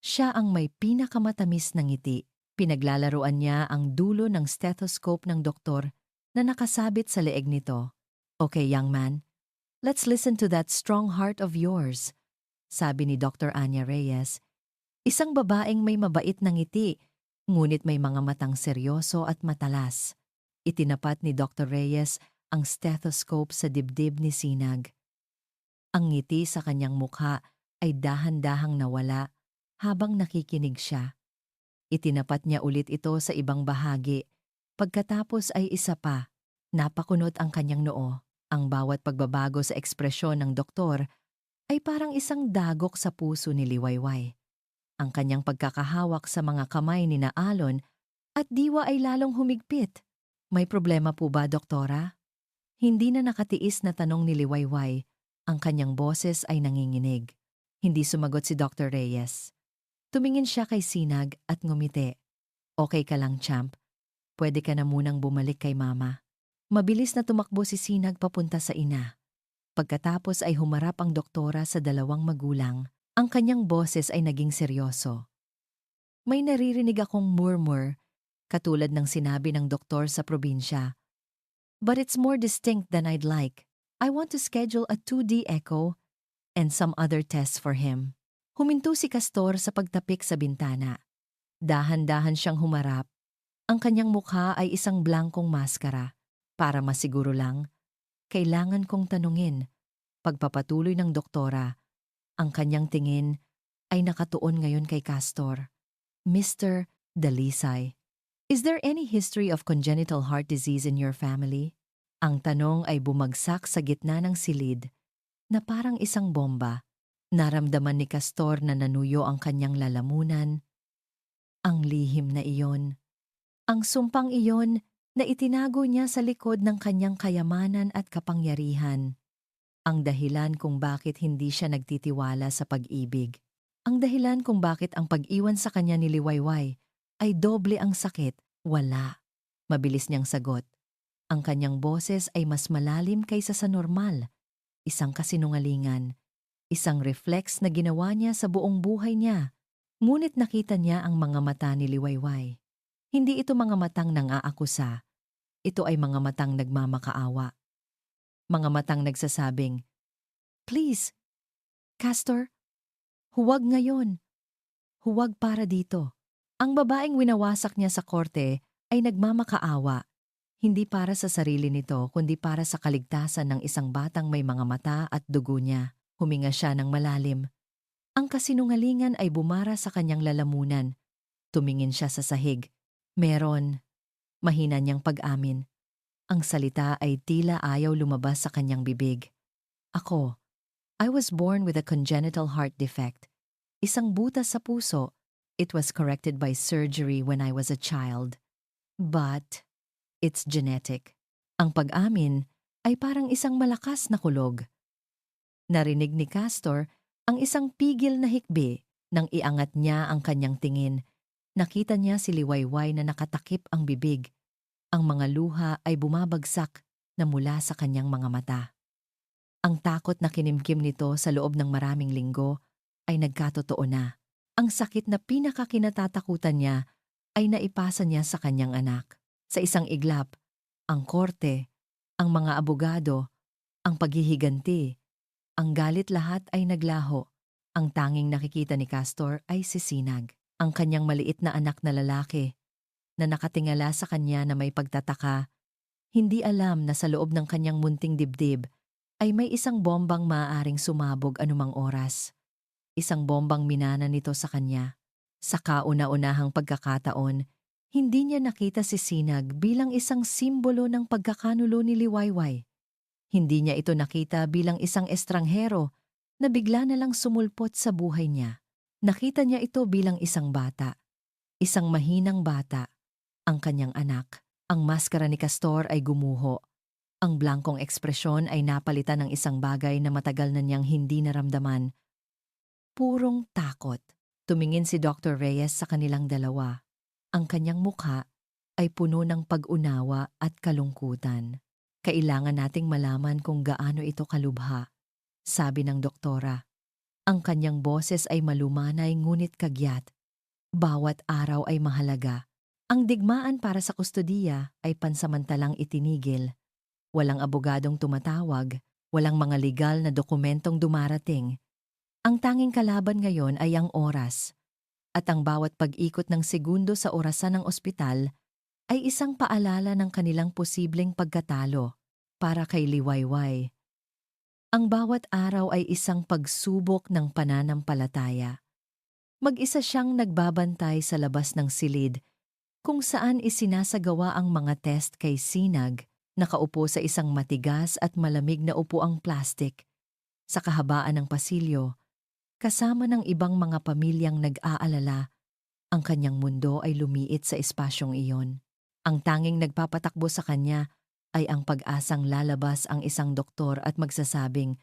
siya ang may pinakamatamis na ngiti. Pinaglalaruan niya ang dulo ng stethoscope ng doktor na nakasabit sa leeg nito. Okay, young man, let's listen to that strong heart of yours, sabi ni Dr. Anya Reyes. Isang babaeng may mabait na ngiti, ngunit may mga matang seryoso at matalas. Itinapat ni Dr. Reyes ang stethoscope sa dibdib ni Sinag. Ang ngiti sa kanyang mukha ay dahan-dahang nawala habang nakikinig siya. Itinapat niya ulit ito sa ibang bahagi. Pagkatapos ay isa pa. Napakunot ang kanyang noo. Ang bawat pagbabago sa ekspresyon ng doktor ay parang isang dagok sa puso ni Liwayway. Ang kanyang pagkakahawak sa mga kamay ni na Alon at Diwa ay lalong humigpit. May problema po ba, doktora? Hindi na nakatiis na tanong ni Liwayway. Ang kanyang boses ay nanginginig. Hindi sumagot si Dr. Reyes. Tumingin siya kay Sinag at ngumiti. Okay ka lang, champ. Pwede ka na munang bumalik kay mama. Mabilis na tumakbo si Sinag papunta sa ina. Pagkatapos ay humarap ang doktora sa dalawang magulang. Ang kanyang boses ay naging seryoso. May naririnig akong murmur, katulad ng sinabi ng doktor sa probinsya. But it's more distinct than I'd like. I want to schedule a 2D echo and some other tests for him. Huminto si Castor sa pagtapik sa bintana. Dahan-dahan siyang humarap. Ang kanyang mukha ay isang blankong maskara. Para masiguro lang, kailangan kong tanungin. Pagpapatuloy ng doktora, ang kanyang tingin ay nakatuon ngayon kay Castor. Mr. Dalisay, is there any history of congenital heart disease in your family? Ang tanong ay bumagsak sa gitna ng silid na parang isang bomba. Naramdaman ni Castor na nanuyo ang kanyang lalamunan. Ang lihim na iyon. Ang sumpang iyon na itinago niya sa likod ng kanyang kayamanan at kapangyarihan. Ang dahilan kung bakit hindi siya nagtitiwala sa pag-ibig. Ang dahilan kung bakit ang pag-iwan sa kanya ni Liwayway ay doble ang sakit. Wala. Mabilis niyang sagot. Ang kanyang boses ay mas malalim kaysa sa normal. Isang kasinungalingan. Isang reflex na ginawa niya sa buong buhay niya. Ngunit nakita niya ang mga mata ni Liwayway. Hindi ito mga matang nang-aakusa. Ito ay mga matang nagmamakaawa. Mga matang nagsasabing, "Please, Castor, huwag ngayon. Huwag para dito." Ang babaeng winawasak niya sa korte ay nagmamakaawa. Hindi para sa sarili nito kundi para sa kaligtasan ng isang batang may mga mata at dugo niya. Huminga siya ng malalim. Ang kasinungalingan ay bumara sa kanyang lalamunan. Tumingin siya sa sahig. Meron. Mahina niyang pag-amin. Ang salita ay tila ayaw lumabas sa kanyang bibig. Ako, I was born with a congenital heart defect. Isang butas sa puso. It was corrected by surgery when I was a child. But, it's genetic. Ang pag-amin ay parang isang malakas na kulog. Narinig ni Castor ang isang pigil na hikbi nang iangat niya ang kanyang tingin. Nakita niya si Liwayway na nakatakip ang bibig. Ang mga luha ay bumabagsak na mula sa kanyang mga mata. Ang takot na kinimkim nito sa loob ng maraming linggo ay nagkatotoo na. Ang sakit na pinakakinatatakutan niya ay naipasa niya sa kanyang anak. Sa isang iglap, ang korte, ang mga abogado, ang paghihiganti, ang galit lahat ay naglaho. Ang tanging nakikita ni Castor ay si Sinag, ang kanyang maliit na anak na lalaki, na nakatingala sa kanya na may pagtataka. Hindi alam na sa loob ng kanyang munting dibdib ay may isang bombang maaaring sumabog anumang oras. Isang bombang minana nito sa kanya. Sa kauna-unahang pagkakataon, hindi niya nakita si Sinag bilang isang simbolo ng pagkakanulo ni Liwayway. Hindi niya ito nakita bilang isang estranghero na bigla na lang sumulpot sa buhay niya. Nakita niya ito bilang isang bata. Isang mahinang bata. Ang kanyang anak. Ang maskara ni Castor ay gumuho. Ang blankong ekspresyon ay napalitan ng isang bagay na matagal na niyang hindi naramdaman. Purong takot. Tumingin si Dr. Reyes sa kanilang dalawa. Ang kanyang mukha ay puno ng pag-unawa at kalungkutan. Kailangan nating malaman kung gaano ito kalubha, sabi ng doktora. Ang kanyang boses ay malumanay ngunit kagyat. Bawat araw ay mahalaga. Ang digmaan para sa kustodiya ay pansamantalang itinigil. Walang abogadong tumatawag, walang mga legal na dokumentong dumarating. Ang tanging kalaban ngayon ay ang oras. At ang bawat pag-ikot ng segundo sa orasan ng ospital ay isang paalala ng kanilang posibleng pagkatalo para kay Liwayway. Ang bawat araw ay isang pagsubok ng pananampalataya. Mag-isa siyang nagbabantay sa labas ng silid kung saan isinasagawa ang mga test kay Sinag, nakaupo sa isang matigas at malamig na upuang plastik sa kahabaan ng pasilyo. Kasama ng ibang mga pamilyang nag-aalala, ang kanyang mundo ay lumiit sa espasyong iyon. Ang tanging nagpapatakbo sa kanya ay ang pag-asang lalabas ang isang doktor at magsasabing,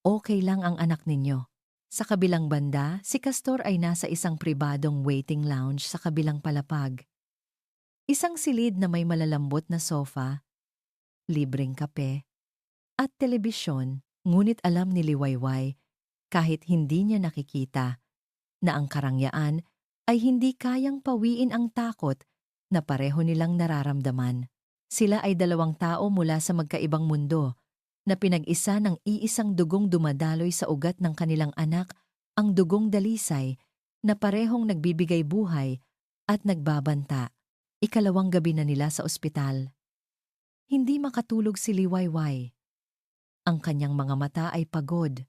okay lang ang anak ninyo. Sa kabilang banda, si Castor ay nasa isang pribadong waiting lounge sa kabilang palapag. Isang silid na may malalambot na sofa, libreng kape, at telebisyon, ngunit alam ni Liwayway kahit hindi niya nakikita na ang karangyaan ay hindi kayang pawiin ang takot na pareho nilang nararamdaman. Sila ay dalawang tao mula sa magkaibang mundo na pinag-isa ng iisang dugong dumadaloy sa ugat ng kanilang anak, ang dugong dalisay na parehong nagbibigay buhay at nagbabanta. Ikalawang gabi na nila sa ospital. Hindi makatulog si Liwayway. Ang kanyang mga mata ay pagod.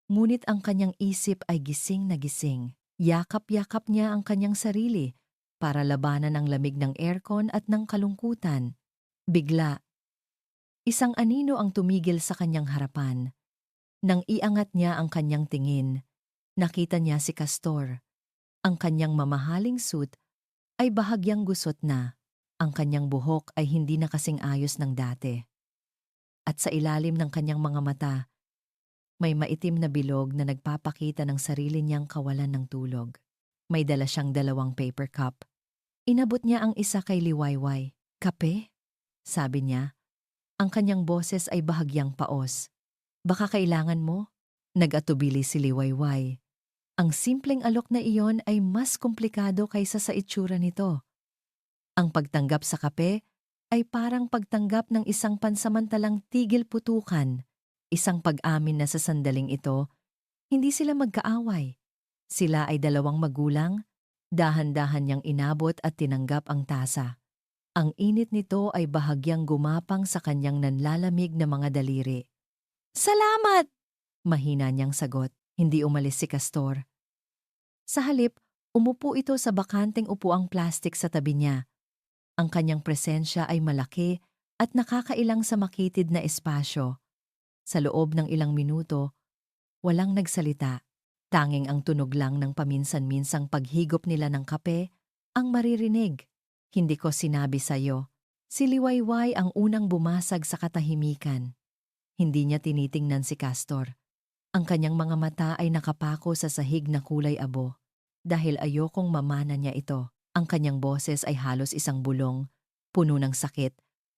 Ngunit ang kanyang isip ay gising na gising. Yakap-yakap niya ang kanyang sarili para labanan ang lamig ng aircon at ng kalungkutan. Bigla, isang anino ang tumigil sa kanyang harapan. Nang iangat niya ang kanyang tingin, nakita niya si Castor. Ang kanyang mamahaling suit ay bahagyang gusot na. Ang kanyang buhok ay hindi na kasing ayos ng dati. At sa ilalim ng kanyang mga mata, may maitim na bilog na nagpapakita ng sarili niyang kawalan ng tulog. May dala siyang 2 paper cup. Inabot niya ang isa kay Liwayway. Kape? Sabi niya. Ang kanyang boses ay bahagyang paos. Baka kailangan mo? Nag-atubili si Liwayway. Ang simpleng alok na iyon ay mas komplikado kaysa sa itsura nito. Ang pagtanggap sa kape ay parang pagtanggap ng isang pansamantalang tigil putukan. Isang pag-amin na sa sandaling ito, hindi sila magkaaway. Sila ay 2 magulang, dahan-dahan niyang inabot at tinanggap ang tasa. Ang init nito ay bahagyang gumapang sa kanyang nanlalamig na mga daliri. Salamat! Mahina niyang sagot, hindi umalis si Castor. Sa halip, Umupo ito sa bakanteng upuang plastik sa tabi niya. Ang kanyang presensya ay malaki at nakakailang sa makitid na espasyo. Sa loob ng ilang minuto, walang nagsalita. Tanging ang tunog lang ng paminsan-minsang paghigop nila ng kape ang maririnig. Hindi ko sinabi sa'yo. Si Liwayway ang unang bumasag sa katahimikan. Hindi niya tinitingnan si Castor. Ang kanyang mga mata ay nakapako sa sahig na kulay abo. Dahil ayokong mamana niya ito, ang kanyang boses ay halos isang bulong, puno ng sakit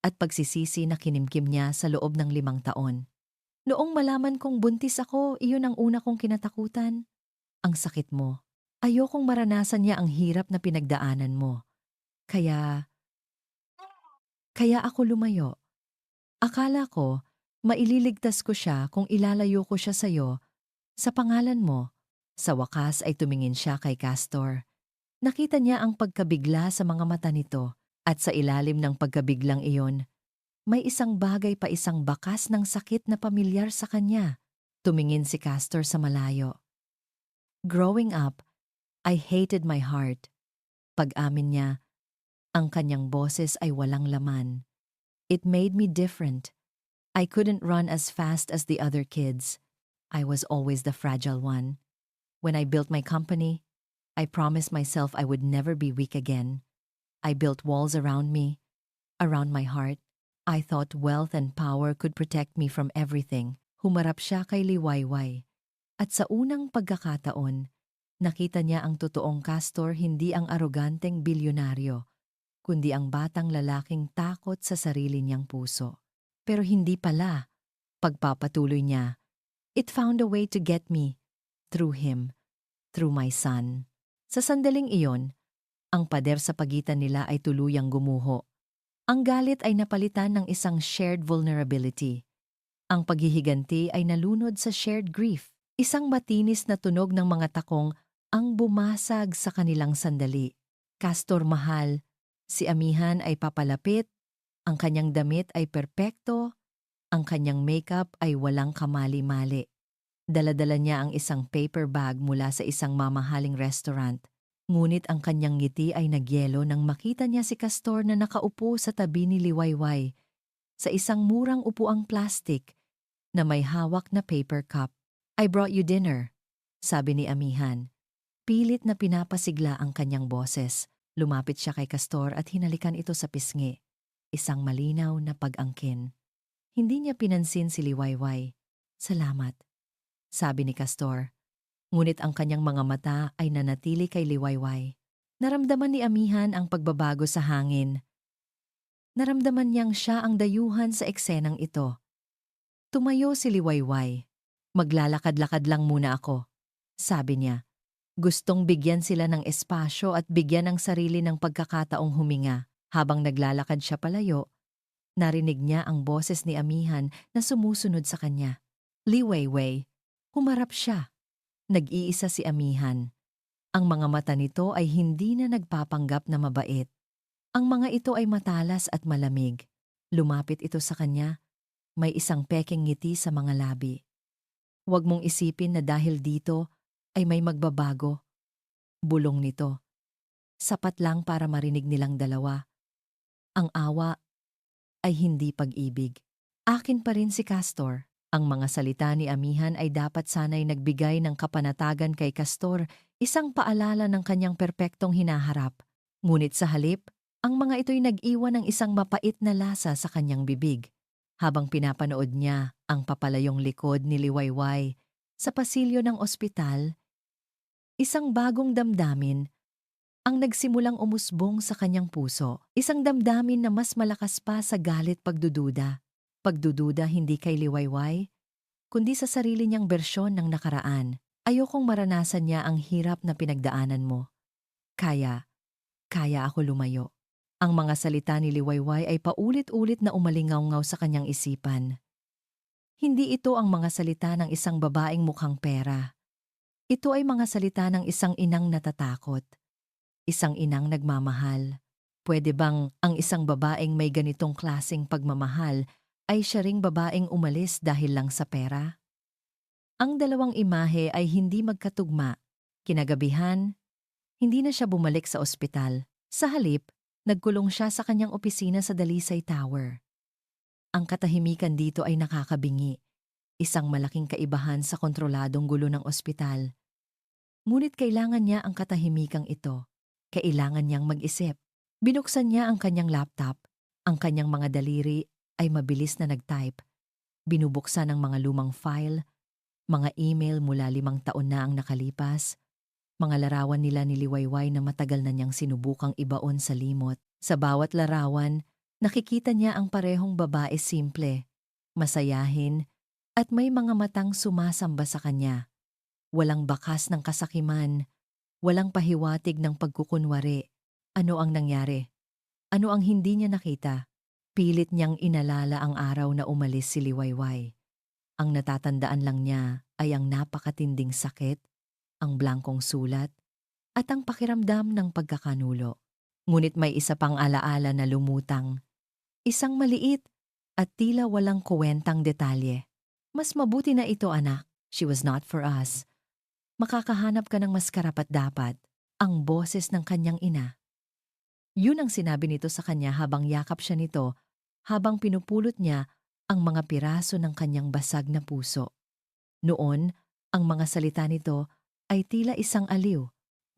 at pagsisisi na kinimkim niya sa loob ng 5 taon. Noong malaman kong buntis ako, iyon ang una kong kinatakutan. Ang sakit mo. Ayokong maranasan niya ang hirap na pinagdaanan mo. Kaya ako lumayo. Akala ko, maililigtas ko siya kung ilalayo ko siya sa'yo. Sa pangalan mo. Sa wakas ay tumingin siya kay Castor. Nakita niya ang pagkabigla sa mga mata nito at sa ilalim ng pagkabiglang iyon, may isang bagay pa isang bakas ng sakit na pamilyar sa kanya. Tumingin si Castor sa malayo. Growing up, I hated my heart. Pag-amin niya, ang kanyang boses ay walang laman. It made me different. I couldn't run as fast as the other kids. I was always the fragile one. When I built my company, I promised myself I would never be weak again. I built walls around me, around my heart. I thought wealth and power could protect me from everything. Humarap siya kay Liwayway. At sa unang pagkakataon, nakita niya ang totoong Castor, hindi ang aroganteng bilyonaryo, kundi ang batang lalaking takot sa sarili niyang puso. Pero hindi pala. Pagpapatuloy niya, it found a way to get me, through him, through my son. Sa sandaling iyon, ang pader sa pagitan nila ay tuluyang gumuho. Ang galit ay napalitan ng isang shared vulnerability. Ang paghihiganti ay nalunod sa shared grief. Isang matinis na tunog ng mga takong ang bumasag sa kanilang sandali. Castor mahal, si Amihan ay papalapit, ang kanyang damit ay perpekto, ang kanyang makeup ay walang kamali-mali. Dala-dala niya ang isang paper bag mula sa isang mamahaling restaurant. Ngunit ang kanyang ngiti ay nagyelo nang makita niya si Castor na nakaupo sa tabi ni Liwayway sa isang murang upuang plastik na may hawak na paper cup. I brought you dinner, sabi ni Amihan. Pilit na pinapasigla ang kanyang boses. Lumapit siya kay Castor at hinalikan ito sa pisngi. Isang malinaw na pag-angkin. Hindi niya pinansin si Liwayway. Salamat, sabi ni Castor. Ngunit ang kanyang mga mata ay nanatili kay Liwayway. Naramdaman ni Amihan ang pagbabago sa hangin. Naramdaman niyang siya ang dayuhan sa eksenang ito. Tumayo si Liwayway. Maglalakad-lakad lang muna ako, sabi niya. Gustong bigyan sila ng espasyo at bigyan ng sarili ng pagkakataong huminga. Habang naglalakad siya palayo, narinig niya ang boses ni Amihan na sumusunod sa kanya. Liwayway, humarap siya. Nag-iisa si Amihan. Ang mga mata nito ay hindi na nagpapanggap na mabait. Ang mga ito ay matalas at malamig. Lumapit ito sa kanya. May isang pekeng ngiti sa mga labi. Huwag mong isipin na dahil dito ay may magbabago. Bulong nito. Sapat lang para marinig nilang dalawa. Ang awa ay hindi pag-ibig. Akin pa rin si Castor. Ang mga salita ni Amihan ay dapat sanay nagbigay ng kapanatagan kay Castor, isang paalala ng kanyang perpektong hinaharap. Ngunit sa halip, ang mga ito'y nag-iwan ng isang mapait na lasa sa kanyang bibig. Habang pinapanood niya ang papalayong likod ni Liwayway sa pasilyo ng ospital, isang bagong damdamin ang nagsimulang umusbong sa kanyang puso. Isang damdamin na mas malakas pa sa galit pagdududa. Pagdududa hindi kay Liwayway, kundi sa sarili niyang bersyon ng nakaraan. Ayokong maranasan niya ang hirap na pinagdaanan mo. Kaya ako lumayo. Ang mga salita ni Liwayway ay paulit-ulit na umalingaw-ngaw sa kanyang isipan. Hindi ito ang mga salita ng isang babaeng mukhang pera. Ito ay mga salita ng isang inang natatakot. Isang inang nagmamahal. Pwede bang ang isang babaeng may ganitong klaseng pagmamahal ay siya ring babaeng umalis dahil lang sa pera? Ang dalawang imahe ay hindi magkatugma. Kinagabihan, Hindi na siya bumalik sa ospital. Sa halip, nagkulong siya sa kanyang opisina sa Dalisay Tower. Ang katahimikan dito ay nakakabingi, isang malaking kaibahan sa kontroladong gulo ng ospital. Ngunit kailangan niya ang katahimikang ito. Kailangan niyang mag-isip. Binuksan niya ang kanyang laptop. Ang kanyang mga daliri ay mabilis na nag-type. Binubuksan ang mga lumang file, mga email mula 5 taon na ang nakalipas, mga larawan nila ni Liwayway na matagal na niyang sinubukang ibaon sa limot. Sa bawat larawan, nakikita niya ang parehong babae simple, masayahin, at may mga matang sumasamba sa kanya. Walang bakas ng kasakiman, walang pahiwatig ng pagkukunwari. Ano ang nangyari? Ano ang hindi niya nakita? Pilit niyang inalala ang araw na umalis si Liwayway. Ang natatandaan lang niya ay ang napakatinding sakit, ang blankong sulat, at ang pakiramdam ng pagkakanulo. Ngunit may isa pang alaala na lumutang. Isang maliit at tila walang kuwentang detalye. Mas mabuti na ito, anak. She was not for us. Makakahanap ka ng mas karapat-dapat, ang boses ng kanyang ina. Yun ang sinabi nito sa kanya habang yakap siya nito, habang pinupulot niya ang mga piraso ng kanyang basag na puso. Noon, ang mga salita nito ay tila isang aliw.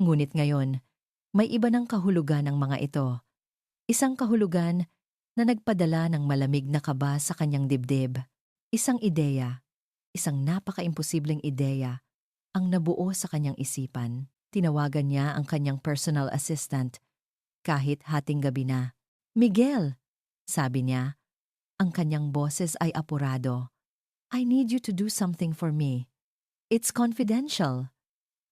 Ngunit ngayon, may iba ng kahulugan ng mga ito. Isang kahulugan na nagpadala ng malamig na kaba sa kanyang dibdib. Isang ideya, isang napaka-imposibleng ideya, ang nabuo sa kanyang isipan. Tinawagan niya ang kanyang personal assistant kahit hating gabi na. "Miguel," sabi niya, ang kanyang boses ay apurado. "I need you to do something for me. It's confidential.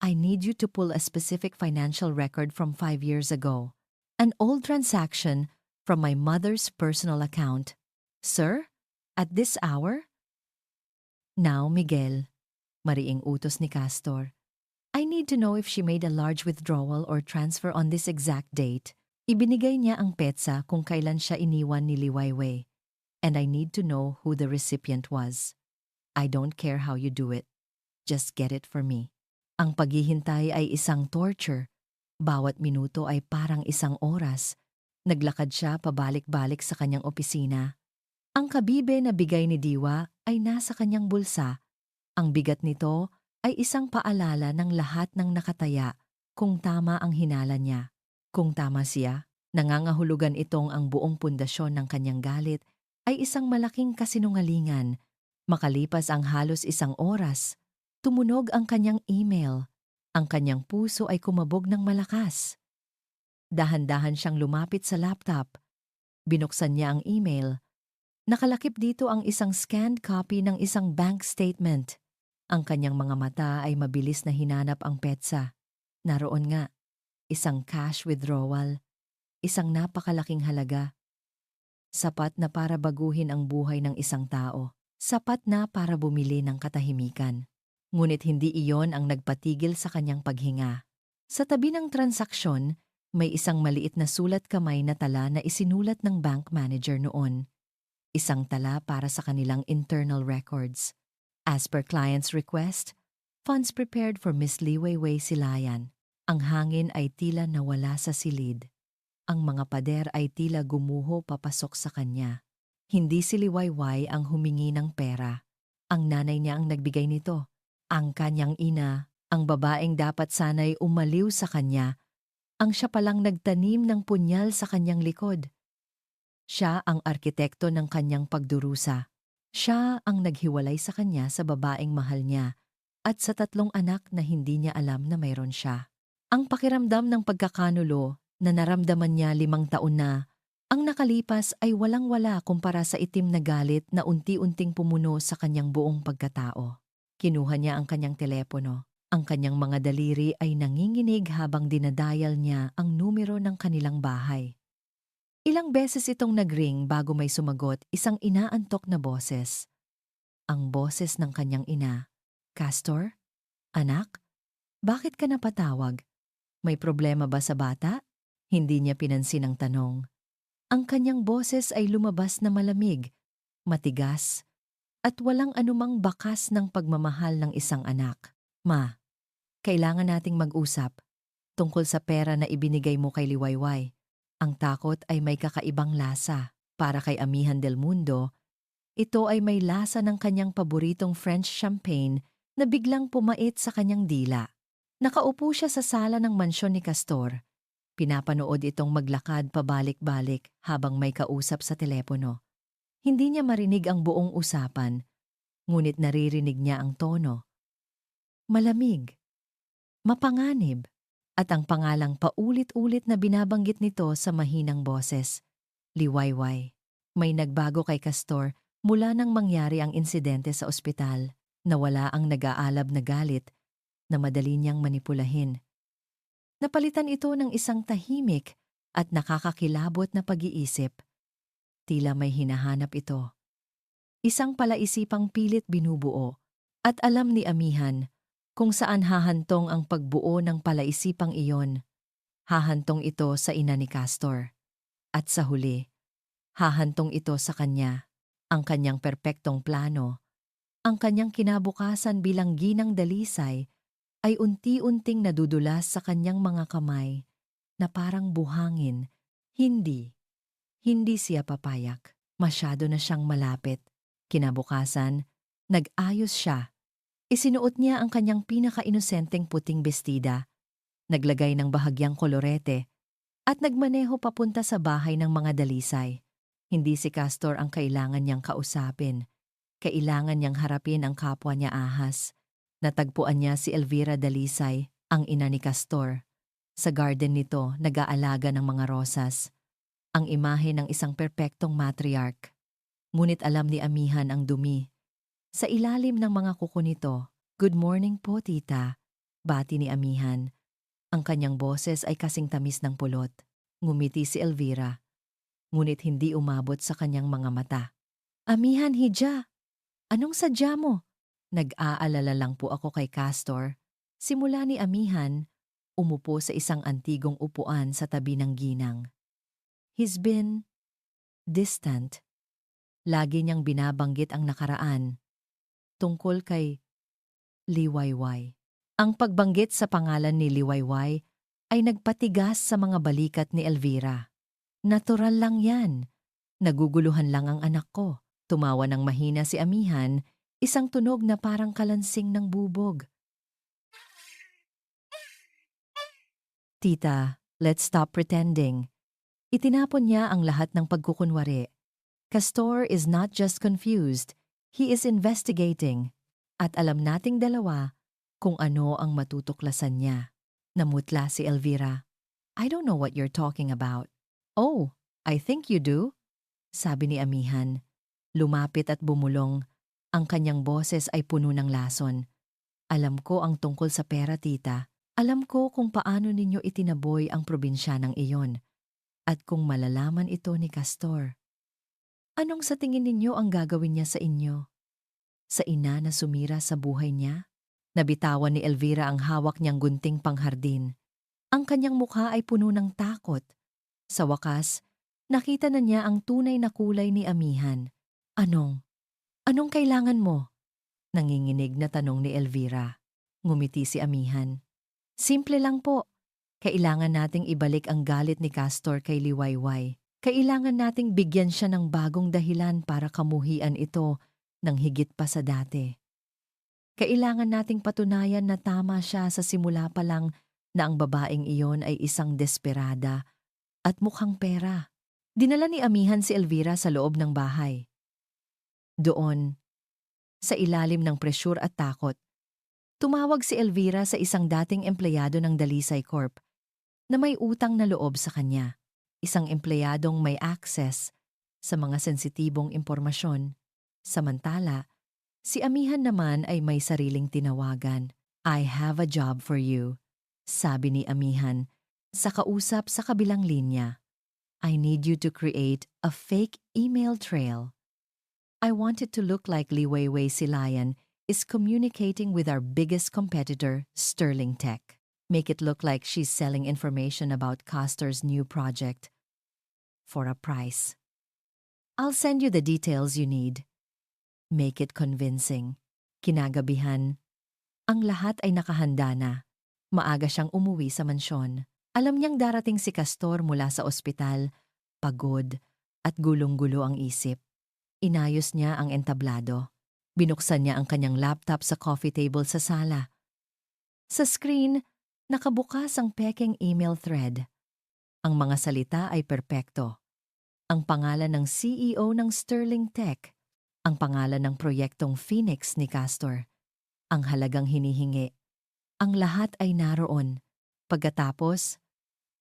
I need you to pull a specific financial record from 5 years ago. An old transaction from my mother's personal account. Sir, at this hour?" "Now, Miguel," mariing utos ni Castor. "I need to know if she made a large withdrawal or transfer on this exact date." Ibinigay niya ang petsa kung kailan siya iniwan ni Liwayway. "And I need to know who the recipient was. I don't care how you do it. Just get it for me." Ang paghihintay ay isang torture. Bawat minuto ay parang isang oras. Naglakad siya pabalik-balik sa kanyang opisina. Ang kabibe na bigay ni Diwa ay nasa kanyang bulsa. Ang bigat nito ay isang paalala ng lahat ng nakataya kung tama ang hinala niya. Kung tama siya, nangangahulugan itong ang buong pundasyon ng kanyang galit ay isang malaking kasinungalingan. Makalipas ang halos 1 oras, tumunog ang kanyang email. Ang kanyang puso ay kumabog ng malakas. Dahan-dahan siyang lumapit sa laptop. Binuksan niya ang email. Nakalakip dito ang isang scanned copy ng isang bank statement. Ang kanyang mga mata ay mabilis na hinanap ang petsa. Naroon nga, isang cash withdrawal, isang napakalaking halaga. Sapat na para baguhin ang buhay ng isang tao. Sapat na para bumili ng katahimikan. Ngunit hindi iyon ang nagpatigil sa kanyang paghinga. Sa tabi ng transaksyon, may isang maliit na sulat kamay na tala na isinulat ng bank manager noon. Isang tala para sa kanilang internal records. As per client's request, funds prepared for Miss Liwayway Silayan. Ang hangin ay tila nawala sa silid. Ang mga pader ay tila gumuho papasok sa kanya. Hindi si Liwayway ang humingi ng pera. Ang nanay niya ang nagbigay nito. Ang kanyang ina, ang babaeng dapat sanay umaliw sa kanya, ang siya palang nagtanim ng punyal sa kanyang likod. Siya ang arkitekto ng kanyang pagdurusa. Siya ang naghiwalay sa kanya sa babaeng mahal niya at sa 3 anak na hindi niya alam na mayroon siya. Ang pakiramdam ng pagkakanulo na naramdaman niya 5 taon na, ang nakalipas ay walang-wala kumpara sa itim na galit na unti-unting pumuno sa kanyang buong pagkatao. Kinuha niya ang kanyang telepono. Ang kanyang mga daliri ay nanginginig habang dinadial niya ang numero ng kanilang bahay. Ilang beses itong nagring bago may sumagot isang inaantok na boses. Ang boses ng kanyang ina. "Castor? Anak? Bakit ka napatawag? May problema ba sa bata?" Hindi niya pinansin ang tanong. Ang kanyang boses ay lumabas na malamig, matigas, at walang anumang bakas ng pagmamahal ng isang anak. "Ma, kailangan nating mag-usap." tungkol sa pera na ibinigay mo kay Liwayway. Ang takot ay may kakaibang lasa. Para kay Amihan del Mundo, ito ay may lasa ng kanyang paboritong French champagne na biglang pumait sa kanyang dila. Nakaupo siya sa sala ng mansyon ni Castor. Pinapanood itong maglakad pabalik-balik habang may kausap sa telepono. Hindi niya marinig ang buong usapan, ngunit naririnig niya ang tono. Malamig, mapanganib, at ang pangalang paulit-ulit na binabanggit nito sa mahinang boses. Liwayway. May nagbago kay Castor mula nang mangyari ang insidente sa ospital. Nawala ang nag-aalab na galit na madali niyang manipulahin. Napalitan ito ng isang tahimik at nakakakilabot na pag-iisip. Tila may hinahanap ito. Isang palaisipang pilit binubuo at alam ni Amihan kung saan hahantong ang pagbuo ng palaisipang iyon. Hahantong ito sa ina ni Castor. At sa huli, hahantong ito sa kanya, ang kanyang perpektong plano. Ang kanyang kinabukasan bilang ginang dalisay ay unti-unting nadudulas sa kanyang mga kamay na parang buhangin. Hindi siya papayag. Masyado na siyang malapit. Kinabukasan, nag-ayos siya. Isinuot niya ang kanyang pinaka-inosenteng puting bestida, naglagay ng bahagyang kolorete, at nagmaneho papunta sa bahay ng mga dalisay. Hindi si Castor ang kailangan niyang kausapin. Kailangan niyang harapin ang kapwa niya ahas. Natagpuan niya si Elvira Dalisay, ang ina ni Castor. Sa garden nito, nag-aalaga ng mga rosas. Ang imahe ng isang perpektong matriarch. Ngunit alam ni Amihan ang dumi. Sa ilalim ng mga kuko nito, "Good morning po, tita," bati ni Amihan. Ang kanyang boses ay kasing tamis ng pulot. Ngumiti si Elvira, ngunit hindi umabot sa kanyang mga mata. "Amihan, hija, anong sadya mo?" "Nag-aalala lang po ako kay Castor." Simula ni Amihan, umupo sa isang antigong upuan sa tabi ng ginang. He's been distant. Lagi niyang binabanggit ang nakaraan tungkol kay Liwayway. Ang pagbanggit sa pangalan ni Liwayway ay nagpatigas sa mga balikat ni Elvira. "Natural lang yan. Naguguluhan lang ang anak ko." Tumawa ng mahina si Amihan, isang tunog na parang kalansing ng bubog. "Tita, let's stop pretending." Itinapon niya ang lahat ng pagkukunwari. Castor is not just confused, he is investigating. At alam nating dalawa kung ano ang matutuklasan niya. Namutla si Elvira. "I don't know what you're talking about." "Oh, I think you do," sabi ni Amihan. Lumapit at bumulong. Ang kanyang boses ay puno ng lason. "Alam ko ang tungkol sa pera, tita. Alam ko kung paano ninyo itinaboy ang probinsya ng iyon. At kung malalaman ito ni Castor, anong sa tingin ninyo ang gagawin niya sa inyo? Sa ina na sumira sa buhay niya?" Nabitawan ni Elvira ang hawak niyang gunting panghardin. Ang kanyang mukha ay puno ng takot. Sa wakas, nakita na niya ang tunay na kulay ni Amihan. Anong kailangan mo?" Nanginginig na tanong ni Elvira. Ngumiti si Amihan. "Simple lang po. Kailangan nating ibalik ang galit ni Castor kay Liwayway. Kailangan nating bigyan siya ng bagong dahilan para kamuhian ito ng higit pa sa dati. Kailangan nating patunayan na tama siya sa simula pa lang na ang babaeng iyon ay isang desperada at mukhang pera." Dinala ni Amihan si Elvira sa loob ng bahay. Doon, sa ilalim ng presyur at takot, tumawag si Elvira sa isang dating empleyado ng Dalisay Corp na may utang na loob sa kanya. Isang empleyadong may access sa mga sensitibong impormasyon. Samantala, si Amihan naman ay may sariling tinawagan. "I have a job for you," sabi ni Amihan sa kausap sa kabilang linya. "I need you to create a fake email trail. I want it to look like Liwayway Silayan is communicating with our biggest competitor, Sterling Tech. Make it look like she's selling information about Castor's new project for a price. I'll send you the details you need. Make it convincing." Kinagabihan, ang lahat ay nakahanda na. Maaga siyang umuwi sa mansyon. Alam niyang darating si Castor mula sa ospital, pagod at gulong-gulo ang isip. Inayos niya ang entablado. Binuksan niya ang kanyang laptop sa coffee table sa sala. Sa screen, nakabukas ang pekeng email thread. Ang mga salita ay perpekto. Ang pangalan ng CEO ng Sterling Tech, ang pangalan ng proyektong Phoenix ni Castor, ang halagang hinihingi. Ang lahat ay naroon. Pagkatapos,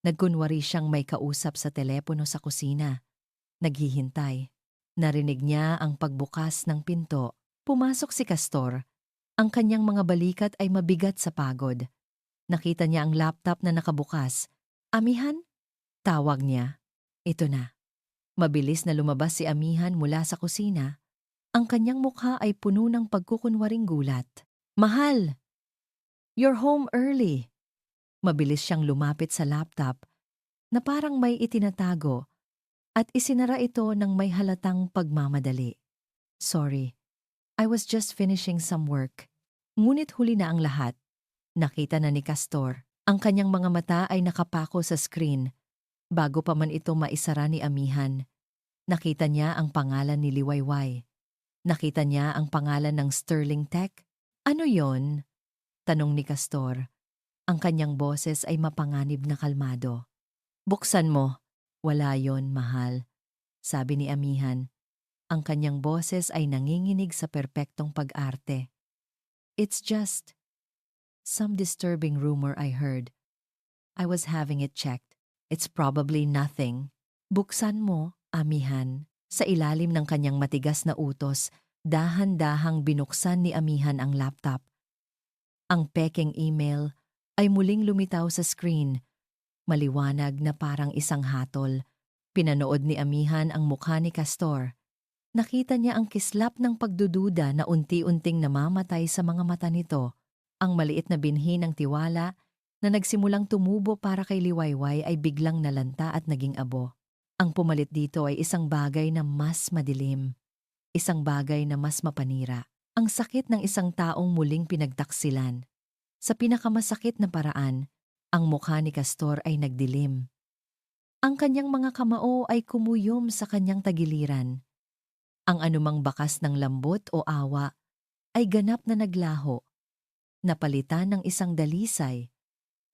nagkunwari siyang may kausap sa telepono sa kusina. Naghihintay. Narinig niya ang pagbukas ng pinto. Pumasok si Castor. Ang kanyang mga balikat ay mabigat sa pagod. Nakita niya ang laptop na nakabukas. Amihan? Tawag niya. Ito na. Mabilis na lumabas si Amihan mula sa kusina. Ang kanyang mukha ay puno ng pagkukunwaring gulat. Mahal! You're home early. Mabilis siyang lumapit sa laptop na parang may itinatago at isinara ito ng may halatang pagmamadali. Sorry, I was just finishing some work. Ngunit huli na ang lahat. Nakita na ni Castor. Ang kanyang mga mata ay nakapako sa screen. Bago pa man ito maisara ni Amihan, nakita niya ang pangalan ni Liwayway. Nakita niya ang pangalan ng Sterling Tech. Ano yon? Tanong ni Castor. Ang kanyang boses ay mapanganib na kalmado. Buksan mo. Wala yon, mahal. Sabi ni Amihan. Ang kanyang boses ay nanginginig sa perpektong pag-arte. It's just some disturbing rumor I heard. I was having it checked. It's probably nothing. Buksan mo, Amihan. Sa ilalim ng kanyang matigas na utos, dahan-dahang binuksan ni Amihan ang laptop. Ang pekeng email ay muling lumitaw sa screen. Maliwanag na parang isang hatol. Pinanood ni Amihan ang mukha ni Castor. Nakita niya ang kislap ng pagdududa na unti-unting namamatay sa mga mata nito. Ang maliit na binhi ng tiwala na nagsimulang tumubo para kay Liwayway ay biglang nalanta at naging abo. Ang pumalit dito ay isang bagay na mas madilim. Isang bagay na mas mapanira. Ang sakit ng isang taong muling pinagtaksilan. Sa pinakamasakit na paraan, ang mukha ni Castor ay nagdilim. Ang kanyang mga kamao ay kumuyom sa kanyang tagiliran. Ang anumang bakas ng lambot o awa ay ganap na naglaho, napalitan ng isang dalisay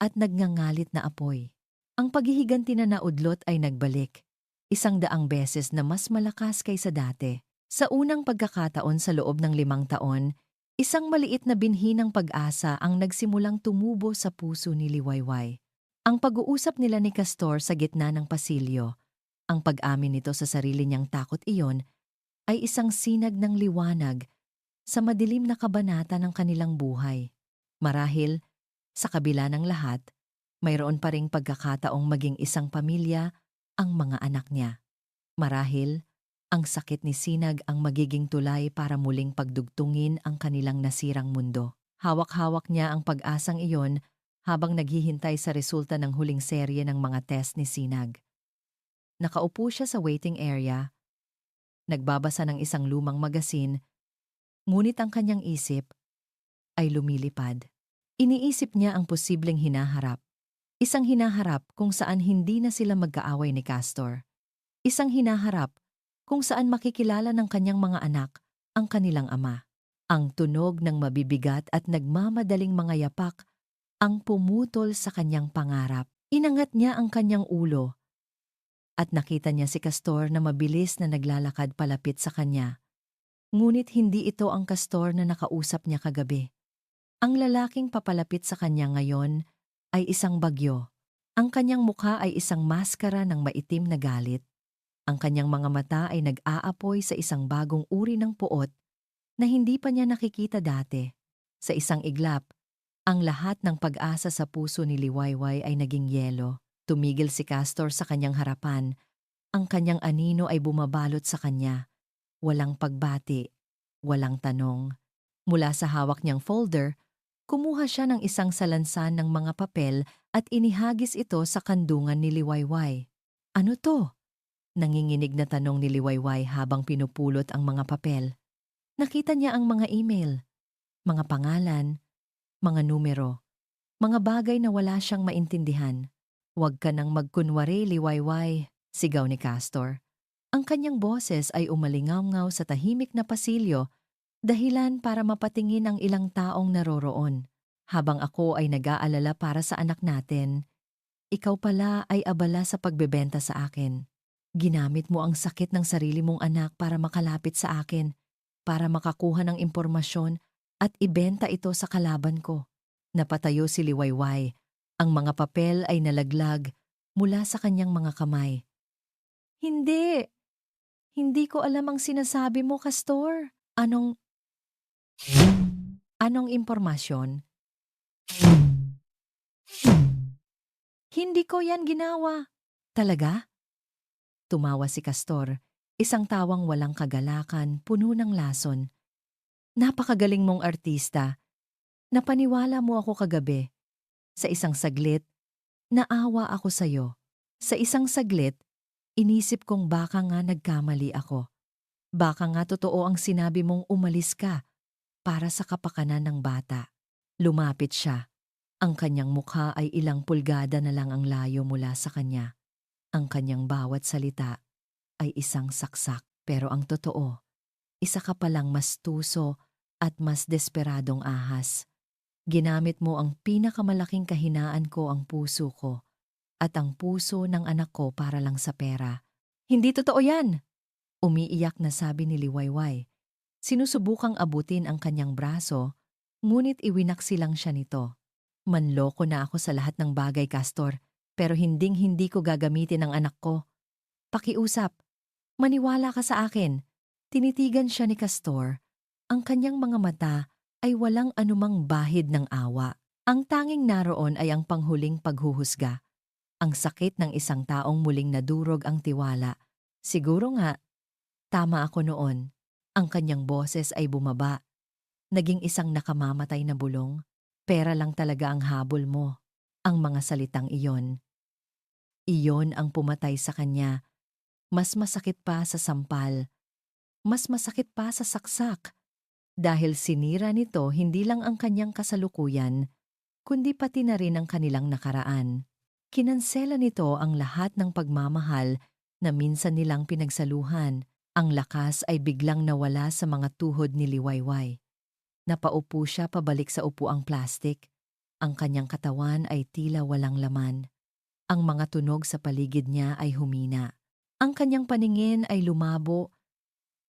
at nagngangalit na apoy. Ang paghihiganti na naudlot ay nagbalik, 100 beses na mas malakas kaysa dati. Sa unang pagkakataon sa loob ng 5 taon, isang maliit na binhi ng pag-asa ang nagsimulang tumubo sa puso ni Liwayway. Ang pag-uusap nila ni Castor sa gitna ng pasilyo, ang pag-amin nito sa sarili niyang takot iyon, ay isang sinag ng liwanag sa madilim na kabanata ng kanilang buhay. Marahil, sa kabila ng lahat, mayroon pa ring pagkakataong maging isang pamilya ang mga anak niya. Marahil, ang sakit ni Sinag ang magiging tulay para muling pagdugtungin ang kanilang nasirang mundo. Hawak-hawak niya ang pag-asang iyon habang naghihintay sa resulta ng huling serye ng mga test ni Sinag. Nakaupo siya sa waiting area, nagbabasa ng isang lumang magasin, ngunit ang kanyang isip ay lumilipad. Iniisip niya ang posibleng hinaharap. Isang hinaharap kung saan hindi na sila magkaaway ni Castor. Isang hinaharap kung saan makikilala ng kanyang mga anak ang kanilang ama. Ang tunog ng mabibigat at nagmamadaling mga yapak ang pumutol sa kanyang pangarap. Inangat niya ang kanyang ulo at nakita niya si Castor na mabilis na naglalakad palapit sa kanya. Ngunit hindi ito ang Castor na nakausap niya kagabi. Ang lalaking papalapit sa kanya ngayon ay isang bagyo. Ang kanyang mukha ay isang maskara ng maitim na galit. Ang kanyang mga mata ay nag-aapoy sa isang bagong uri ng puot na hindi pa niya nakikita dati. Sa isang iglap, ang lahat ng pag-asa sa puso ni Liwayway ay naging yelo. Tumigil si Castor sa kanyang harapan. Ang kanyang anino ay bumabalot sa kanya. Walang pagbati, walang tanong. Mula sa hawak niyang folder, kumuha siya ng isang salansan ng mga papel at inihagis ito sa kandungan ni Liwayway. Ano to? Nanginginig na tanong ni Liwayway habang pinupulot ang mga papel. Nakita niya ang mga email, mga pangalan, mga numero. Mga bagay na wala siyang maintindihan. Huwag ka nang magkunwari, liwayway, sigaw ni Castor. Ang kanyang boses ay umalingaw-ngaw sa tahimik na pasilyo, dahilan para mapatingin ang ilang taong naroroon. Habang ako ay nag-aalala para sa anak natin, ikaw pala ay abala sa pagbebenta sa akin. Ginamit mo ang sakit ng sarili mong anak para makalapit sa akin, para makakuha ng impormasyon at ibenta ito sa kalaban ko. Napatayo si Liwayway. Ang mga papel ay nalaglag mula sa kanyang mga kamay. Hindi! Hindi ko alam ang sinasabi mo, Castor. Anong impormasyon? Hindi ko yan ginawa. Talaga? Tumawa si Castor, isang tawang walang kagalakan, puno ng lason. Napakagaling mong artista. Napaniwala mo ako kagabi. Sa isang saglit, naawa ako sa'yo. Sa isang saglit, inisip kong baka nga nagkamali ako. Baka nga totoo ang sinabi mong umalis ka para sa kapakanan ng bata. Lumapit siya. Ang kanyang mukha ay ilang pulgada na lang ang layo mula sa kanya. Ang kanyang bawat salita ay isang saksak. Pero ang totoo, isa ka palang mas tuso at mas desperadong ahas. Ginamit mo ang pinakamalaking kahinaan ko, ang puso ko, at ang puso ng anak ko para lang sa pera. Hindi totoo yan! Umiiyak na sabi ni Liwayway. Sinusubukang abutin ang kanyang braso, ngunit iwinaksi lang siya nito. Manloko na ako sa lahat ng bagay, Castor, pero hinding-hindi ko gagamitin ang anak ko. Pakiusap, maniwala ka sa akin. Tinitigan siya ni Castor. Ang kanyang mga mata ay walang anumang bahid ng awa. Ang tanging naroon ay ang panghuling paghuhusga. Ang sakit ng isang taong muling nadurog ang tiwala. Siguro nga, tama ako noon. Ang kanyang boses ay bumaba. Naging isang nakamamatay na bulong. Pera lang talaga ang habol mo. Ang mga salitang iyon. Iyon ang pumatay sa kanya. Mas masakit pa sa sampal. Mas masakit pa sa saksak. Dahil sinira nito hindi lang ang kanyang kasalukuyan, kundi pati na rin ang kanilang nakaraan. Kinansela nito ang lahat ng pagmamahal na minsan nilang pinagsaluhan. Ang lakas ay biglang nawala sa mga tuhod ni Liwayway. Napaupo siya pabalik sa upuang plastik. Ang kanyang katawan ay tila walang laman. Ang mga tunog sa paligid niya ay humina. Ang kanyang paningin ay lumabo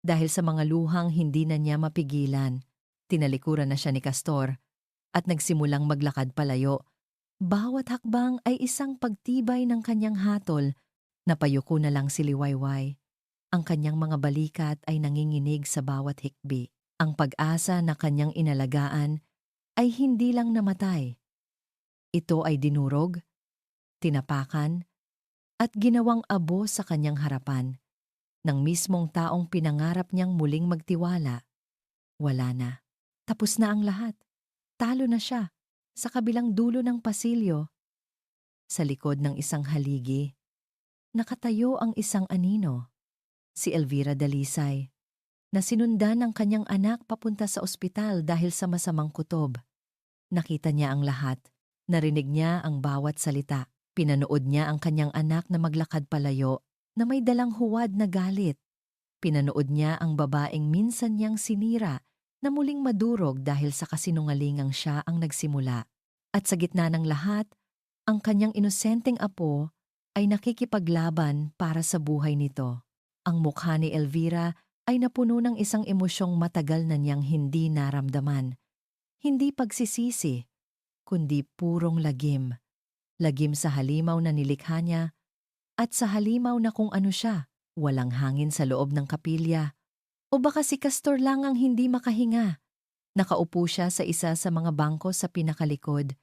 dahil sa mga luhang hindi na niya mapigilan. Tinalikuran na siya ni Castor at nagsimulang maglakad palayo. Bawat hakbang ay isang pagtibay ng kanyang hatol. Napayuko na lang si Liwayway. Ang kanyang mga balikat ay nanginginig sa bawat hikbi. Ang pag-asa na kanyang inalagaan ay hindi lang namatay. Ito ay dinurog, tinapakan, at ginawang abo sa kanyang harapan. Nang mismong taong pinangarap niyang muling magtiwala, wala na. Tapos na ang lahat. Talo na siya. Sa kabilang dulo ng pasilyo, sa likod ng isang haligi, nakatayo ang isang anino, si Elvira Dalisay, na sinundan ng kanyang anak papunta sa ospital dahil sa masamang kutob. Nakita niya ang lahat. Narinig niya ang bawat salita. Pinanood niya ang kanyang anak na maglakad palayo na may dalang huwad na galit. Pinanood niya ang babaeng minsan niyang sinira na muling madurog dahil sa kasinungalingang siya ang nagsimula. At sa gitna ng lahat, ang kanyang inosenteng apo ay nakikipaglaban para sa buhay nito. Ang mukha ni Elvira ay napuno ng isang emosyong matagal na niyang hindi naramdaman. Hindi pagsisisi, kundi purong lagim. Lagim sa halimaw na nilikha niya at sa halimaw na kung ano siya. Walang hangin sa loob ng kapilya. O baka si Castor lang ang hindi makahinga. Nakaupo siya sa isa sa mga bangko sa pinakalikod,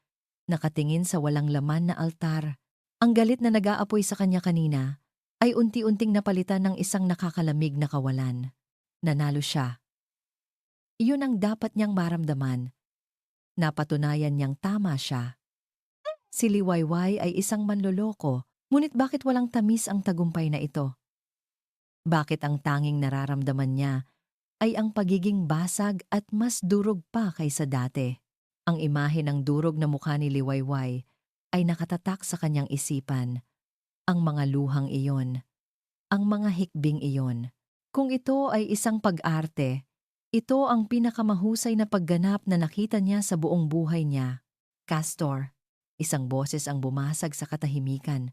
nakatingin sa walang laman na altar. Ang galit na nag-aapoy sa kanya kanina ay unti-unting napalitan ng isang nakakalamig na kawalan. Nanalo siya. Iyon ang dapat niyang maramdaman. Napatunayan niyang tama siya. Si Liwayway ay isang manloloko, ngunit bakit walang tamis ang tagumpay na ito? Bakit ang tanging nararamdaman niya ay ang pagiging basag at mas durog pa kaysa dati? Ang imahe ng durog na mukha ni Liwayway ay nakatatak sa kanyang isipan. Ang mga luhang iyon, ang mga hikbing iyon. Kung ito ay isang pag-arte, ito ang pinakamahusay na pagganap na nakita niya sa buong buhay niya. Castor, isang boses ang bumasag sa katahimikan.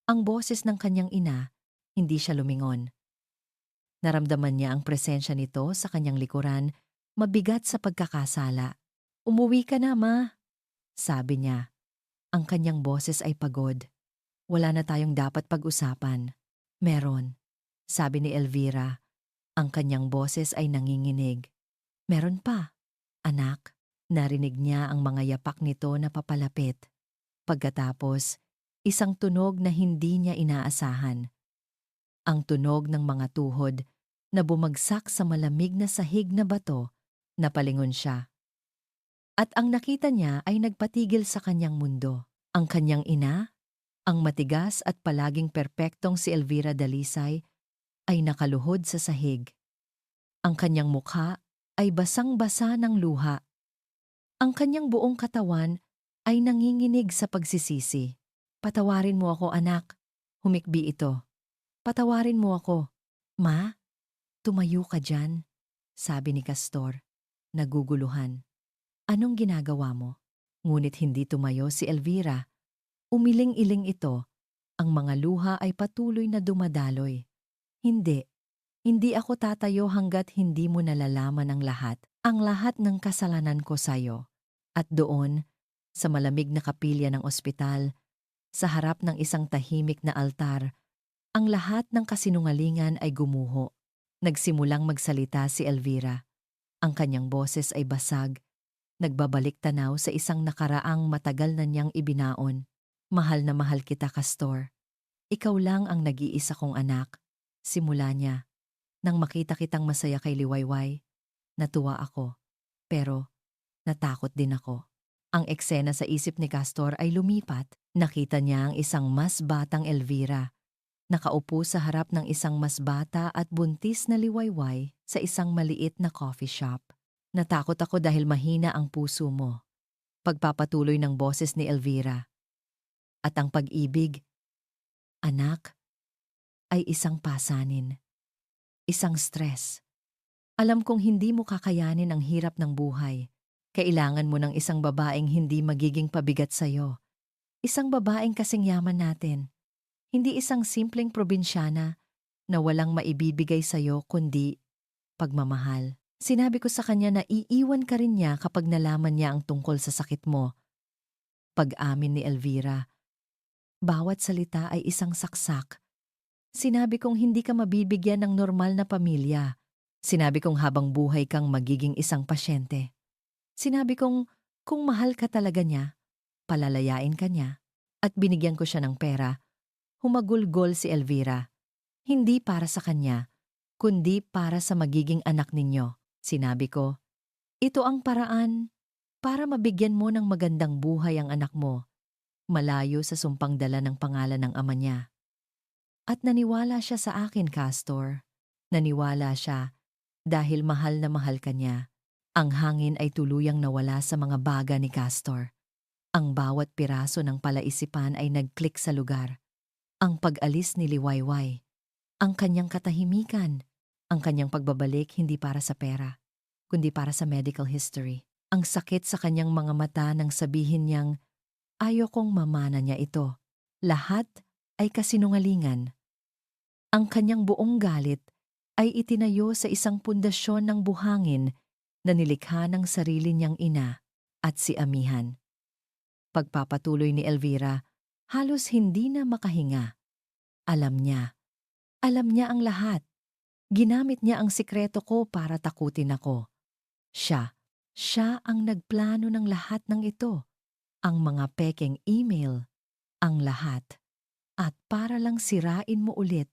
Ang boses ng kanyang ina, hindi siya lumingon. Naramdaman niya ang presensya nito sa kanyang likuran, mabigat sa pagkakasala. Umuwi ka na, ma, sabi niya. Ang kanyang boses ay pagod. Wala na tayong dapat pag-usapan. Meron, sabi ni Elvira. Ang kanyang boses ay nanginginig. Meron pa, anak. Narinig niya ang mga yapak nito na papalapit. Pagkatapos, isang tunog na hindi niya inaasahan. Ang tunog ng mga tuhod na bumagsak sa malamig na sahig na bato. Napalingon siya. At ang nakita niya ay nagpatigil sa kanyang mundo. Ang kanyang ina, ang matigas at palaging perpektong si Elvira Dalisay, ay nakaluhod sa sahig. Ang kanyang mukha ay basang-basa ng luha. Ang kanyang buong katawan ay nanginginig sa pagsisisi. Patawarin mo ako, anak. Humikbi ito. Patawarin mo ako. Ma, tumayo ka dyan, sabi ni Castor, naguguluhan. Anong ginagawa mo? Ngunit hindi tumayo si Elvira. Umiling-iling ito. Ang mga luha ay patuloy na dumadaloy. Hindi. Hindi ako tatayo hanggat hindi mo nalalaman ang lahat ng kasalanan ko sa'yo. At doon, sa malamig na kapilya ng ospital, sa harap ng isang tahimik na altar, ang lahat ng kasinungalingan ay gumuho. Nagsimulang magsalita si Elvira. Ang kanyang boses ay basag, nagbabalik tanaw sa isang nakaraang matagal na niyang ibinaon. Mahal na mahal kita, Castor. Ikaw lang ang nag-iisa kong anak. Simula niya. Nang makita kitang masaya kay Liwayway, natuwa ako. Pero natakot din ako. Ang eksena sa isip ni Castor ay lumipat. Nakita niya ang isang mas batang Elvira. Nakaupo sa harap ng isang mas bata at buntis na Liwayway sa isang maliit na coffee shop. Natakot ako dahil mahina ang puso mo. Pagpapatuloy ng boses ni Elvira. At ang pag-ibig, anak, ay isang pasanin. Isang stress. Alam kong hindi mo kakayanin ang hirap ng buhay. Kailangan mo ng isang babaeng hindi magiging pabigat sa'yo. Isang babaeng kasing yaman natin. Hindi isang simpleng probinsyana na walang maibibigay sa'yo kundi pagmamahal. Sinabi ko sa kanya na iiwan ka rin niya kapag nalaman niya ang tungkol sa sakit mo. Pag-amin ni Elvira. Bawat salita ay isang saksak. Sinabi kong hindi ka mabibigyan ng normal na pamilya. Sinabi kong habang buhay kang magiging isang pasyente. Sinabi kong kung mahal ka talaga niya, palalayain ka niya. At binigyan ko siya ng pera. Humagulgol si Elvira. Hindi para sa kanya, kundi para sa magiging anak ninyo. Sinabi ko, ito ang paraan para mabigyan mo ng magandang buhay ang anak mo, malayo sa sumpang dala ng pangalan ng ama niya. At naniwala siya sa akin, Castor. Naniwala siya dahil mahal na mahal ka niya. Ang hangin ay tuluyang nawala sa mga baga ni Castor. Ang bawat piraso ng palaisipan ay nag-click sa lugar. Ang pag-alis ni Liwayway, ang kanyang katahimikan, ang kanyang pagbabalik hindi para sa pera, kundi para sa medical history. Ang sakit sa kanyang mga mata nang sabihin niyang, ayokong mamana niya ito. Lahat ay kasinungalingan. Ang kanyang buong galit ay itinayo sa isang pundasyon ng buhangin na nilikha ng sarili niyang ina at si amihan. Pagpapatuloy ni Elvira, halos hindi na makahinga. Alam niya ang lahat. Ginamit niya ang sikreto ko para takutin ako. Siya ang nagplano ng lahat ng ito. Ang mga pekeng email, ang lahat. At para lang sirain mo ulit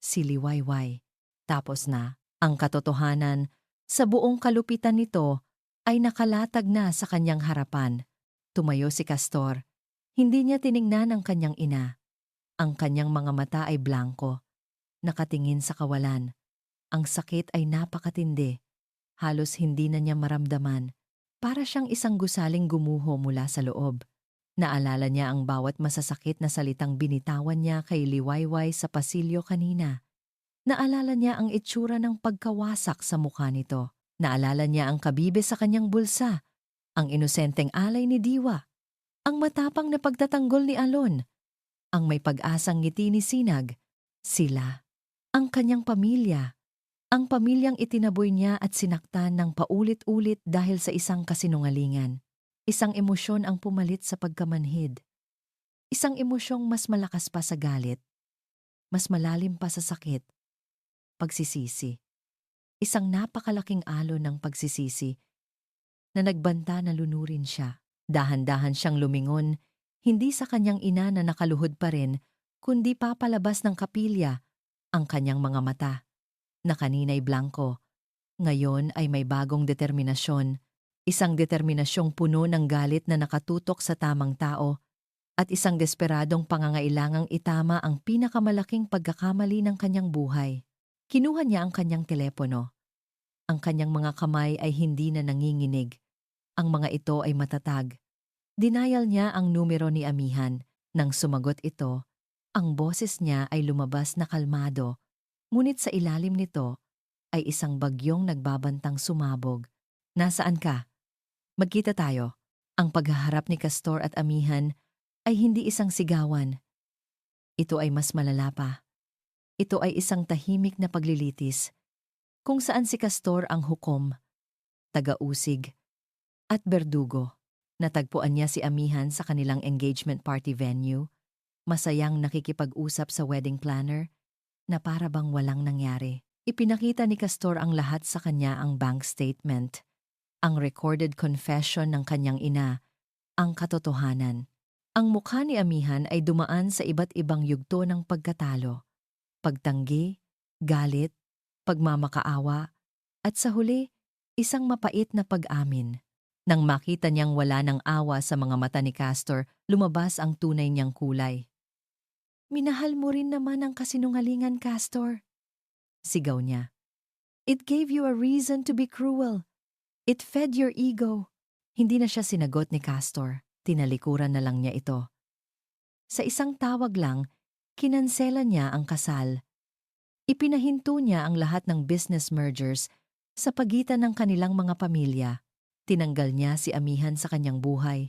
si Liwayway. Tapos na, ang katotohanan sa buong kalupitan nito ay nakalatag na sa kanyang harapan. Tumayo si Castor. Hindi niya tiningnan ang kanyang ina. Ang kanyang mga mata ay blanko, nakatingin sa kawalan. Ang sakit ay napakatindi. Halos hindi na niya maramdaman. Para siyang isang gusaling gumuho mula sa loob. Naalala niya ang bawat masasakit na salitang binitawan niya kay Liwayway sa pasilyo kanina. Naalala niya ang itsura ng pagkawasak sa mukha nito. Naalala niya ang kabibe sa kanyang bulsa, ang inosenteng alay ni Diwa, ang matapang na pagtatanggol ni Alon, ang may pag-asang ngiti ni Sinag. Sila, ang kanyang pamilya, ang pamilyang itinaboy niya at sinaktan ng paulit-ulit dahil sa isang kasinungalingan. Isang emosyon ang pumalit sa pagkamanhid. Isang emosyong mas malakas pa sa galit, mas malalim pa sa sakit. Pagsisisi. Isang napakalaking alon ng pagsisisi na nagbanta na lunurin siya. Dahan-dahan siyang lumingon, hindi sa kanyang ina na nakaluhod pa rin, kundi papalabas ng kapilya ang kanyang mga mata, na kanina'y blanko. Ngayon ay may bagong determinasyon, isang determinasyong puno ng galit na nakatutok sa tamang tao, at isang desperadong pangangailangang itama ang pinakamalaking pagkakamali ng kanyang buhay. Kinuha niya ang kanyang telepono. Ang kanyang mga kamay ay hindi na nanginginig. Ang mga ito ay matatag. Denial niya ang numero ni Amihan. Nang sumagot ito, ang boses niya ay lumabas na kalmado, ngunit sa ilalim nito ay isang bagyong nagbabantang sumabog. Nasaan ka? Magkita tayo. Ang paghaharap ni Castor at Amihan ay hindi isang sigawan. Ito ay mas malala pa. Ito ay isang tahimik na paglilitis, kung saan si Castor ang hukom, taga-usig, at berdugo. Natagpuan niya si Amihan sa kanilang engagement party venue, masayang nakikipag-usap sa wedding planner, na para bang walang nangyari. Ipinakita ni Castor ang lahat sa kanya, ang bank statement, ang recorded confession ng kanyang ina, ang katotohanan. Ang mukha ni Amihan ay dumaan sa iba't ibang yugto ng pagkatalo. Pagtanggi, galit, pagmamakaawa, at sa huli, isang mapait na pag-amin. Nang makita niyang wala ng awa sa mga mata ni Castor, lumabas ang tunay niyang kulay. "Minahal mo rin naman ang kasinungalingan, Castor," sigaw niya. "It gave you a reason to be cruel. It fed your ego." Hindi na siya sinagot ni Castor. Tinalikuran na lang niya ito. Sa isang tawag lang, kinansela niya ang kasal. Ipinahinto niya ang lahat ng business mergers sa pagitan ng kanilang mga pamilya. Tinanggal niya si Amihan sa kanyang buhay,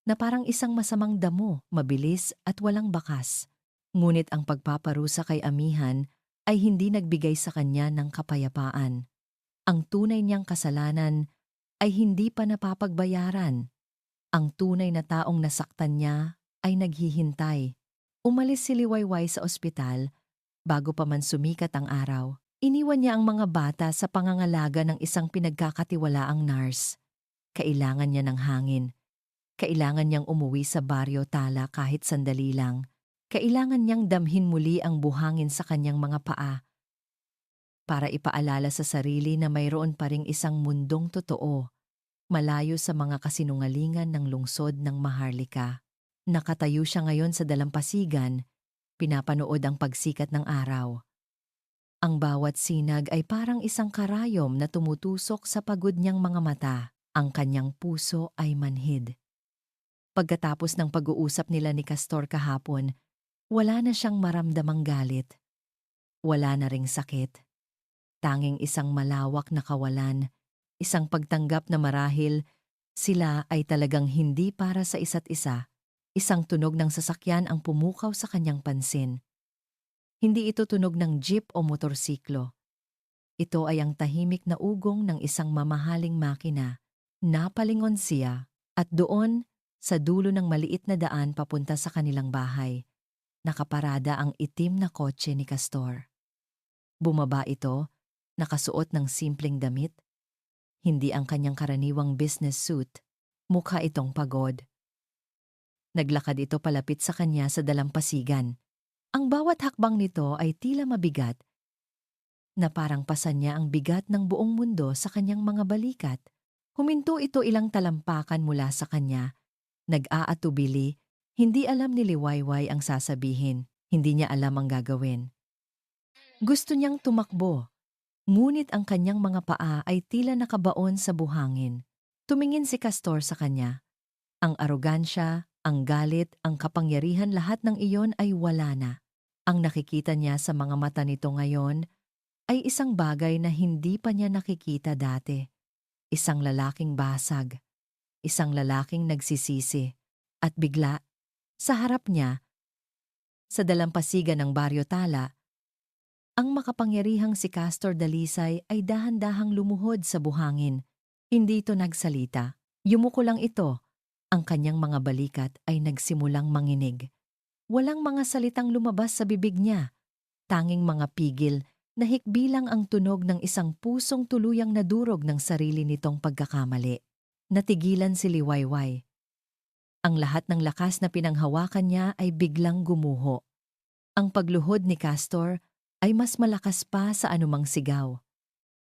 na parang isang masamang damo, mabilis at walang bakas. Ngunit ang pagpaparusa kay Amihan ay hindi nagbigay sa kanya ng kapayapaan. Ang tunay niyang kasalanan ay hindi pa napapagbayaran. Ang tunay na taong nasaktan niya ay naghihintay. Umalis si Liwayway sa ospital bago pa man sumikat ang araw. Iniwan niya ang mga bata sa pangangalaga ng isang pinagkakatiwalaang nurse. Kailangan niya ng hangin. Kailangan niyang umuwi sa Baryo Tala kahit sandali lang. Kailangan niyang damhin muli ang buhangin sa kanyang mga paa para ipaalala sa sarili na mayroon pa ring isang mundong totoo, malayo sa mga kasinungalingan ng lungsod ng Maharlika. Nakatayo siya ngayon sa dalampasigan, pinapanood ang pagsikat ng araw. Ang bawat sinag ay parang isang karayom na tumutusok sa pagod niyang mga mata. Ang kanyang puso ay manhid. Pagkatapos ng pag-uusap nila ni Castor kahapon, wala na siyang maramdamang galit. Wala na ring sakit. Tanging isang malawak na kawalan, isang pagtanggap na marahil sila ay talagang hindi para sa isa't isa. Isang tunog ng sasakyan ang pumukaw sa kanyang pansin. Hindi ito tunog ng jeep o motorsiklo. Ito ay ang tahimik na ugong ng isang mamahaling makina. Napalingon siya, at doon, sa dulo ng maliit na daan papunta sa kanilang bahay, nakaparada ang itim na kotse ni Castor. Bumaba ito, nakasuot ng simpleng damit. Hindi ang kanyang karaniwang business suit. Mukha itong pagod. Naglakad ito palapit sa kanya sa dalampasigan. Ang bawat hakbang nito ay tila mabigat, na parang pasan niya ang bigat ng buong mundo sa kanyang mga balikat. Huminto ito ilang talampakan mula sa kanya. Nag-aatubili, hindi alam ni Liwayway ang sasabihin, hindi niya alam ang gagawin. Gusto niyang tumakbo, ngunit ang kanyang mga paa ay tila nakabaon sa buhangin. Tumingin si Castor sa kanya. Ang arogansya, ang galit, ang kapangyarihan, lahat ng iyon ay wala na. Ang nakikita niya sa mga mata nito ngayon ay isang bagay na hindi pa niya nakikita dati. Isang lalaking basag, isang lalaking nagsisisi. At bigla, sa harap niya, sa dalampasigan ng Baryo Tala, ang makapangyarihang si Castor Dalisay ay dahan-dahang lumuhod sa buhangin. Hindi ito nagsalita. Yumuko lang ito. Ang kanyang mga balikat ay nagsimulang manginig. Walang mga salitang lumabas sa bibig niya. Tanging mga pigil na hikbilang ang tunog ng isang pusong tuluyang nadurog ng sarili nitong pagkakamali. Natigilan si Liwayway. Ang lahat ng lakas na pinanghawakan niya ay biglang gumuho. Ang pagluhod ni Castor ay mas malakas pa sa anumang sigaw.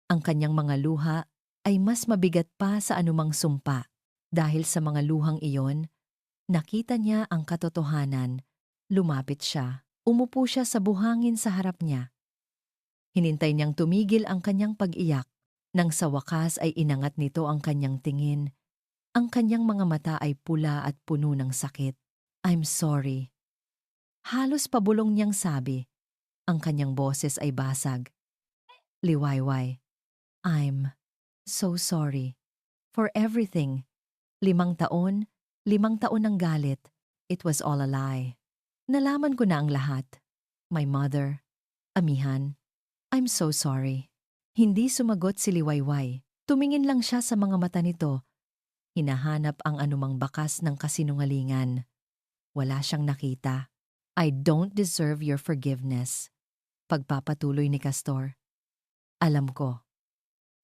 Ang kanyang mga luha ay mas mabigat pa sa anumang sumpa. Dahil sa mga luhang iyon, nakita niya ang katotohanan. Lumapit siya. Umupo siya sa buhangin sa harap niya. Hinintay niyang tumigil ang kanyang pag-iyak. Nang sa wakas ay inangat nito ang kanyang tingin. Ang kanyang mga mata ay pula at puno ng sakit. "I'm sorry." Halos pabulong niyang sabi. Ang kanyang boses ay basag. "Liwayway, I'm so sorry. For everything. 5 taon ng galit. It was all a lie. Nalaman ko na ang lahat. My mother, amihan, I'm so sorry." Hindi sumagot si Liwayway. Tumingin lang siya sa mga mata nito. Hinahanap ang anumang bakas ng kasinungalingan. Wala siyang nakita. "I don't deserve your forgiveness." Pagpapatuloy ni Castor. "Alam ko.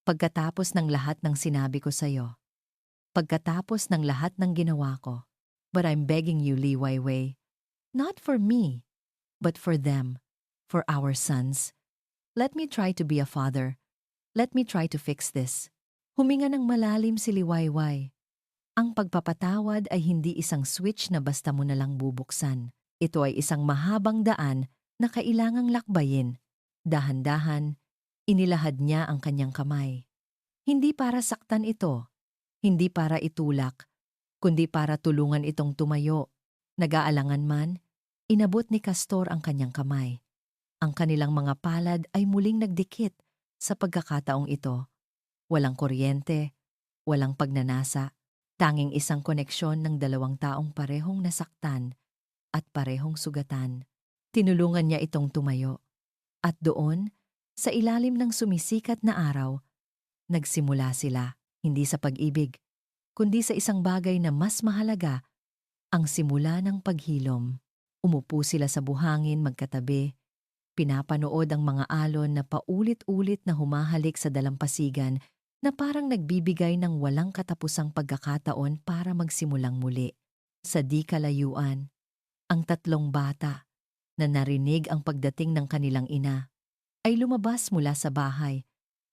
Pagkatapos ng lahat ng sinabi ko sa'yo. Pagkatapos ng lahat ng ginawa ko. But I'm begging you, Liwayway. Not for me, but for them. For our sons. Let me try to be a father. Let me try to fix this." Huminga ng malalim si Liwayway. Ang pagpapatawad ay hindi isang switch na basta mo na lang bubuksan. Ito ay isang mahabang daan na kailangang lakbayin. Dahan-dahan, inilahad niya ang kanyang kamay. Hindi para saktan ito, hindi para itulak, kundi para tulungan itong tumayo. Nag-aalangan man, inabot ni Castor ang kanyang kamay. Ang kanilang mga palad ay muling nagdikit sa pagkakataong ito. Walang kuryente, walang pagnanasa, tanging isang koneksyon ng 2 taong parehong nasaktan at parehong sugatan. Tinulungan niya itong tumayo. At doon, sa ilalim ng sumisikat na araw, nagsimula sila, hindi sa pag-ibig, kundi sa isang bagay na mas mahalaga, ang simula ng paghilom. Umupo sila sa buhangin magkatabi, pinapanood ang mga alon na paulit-ulit na humahalik sa dalampasigan na parang nagbibigay ng walang katapusang pagkakataon para magsimulang muli. Sa di kalayuan, ang 3 bata na narinig ang pagdating ng kanilang ina ay lumabas mula sa bahay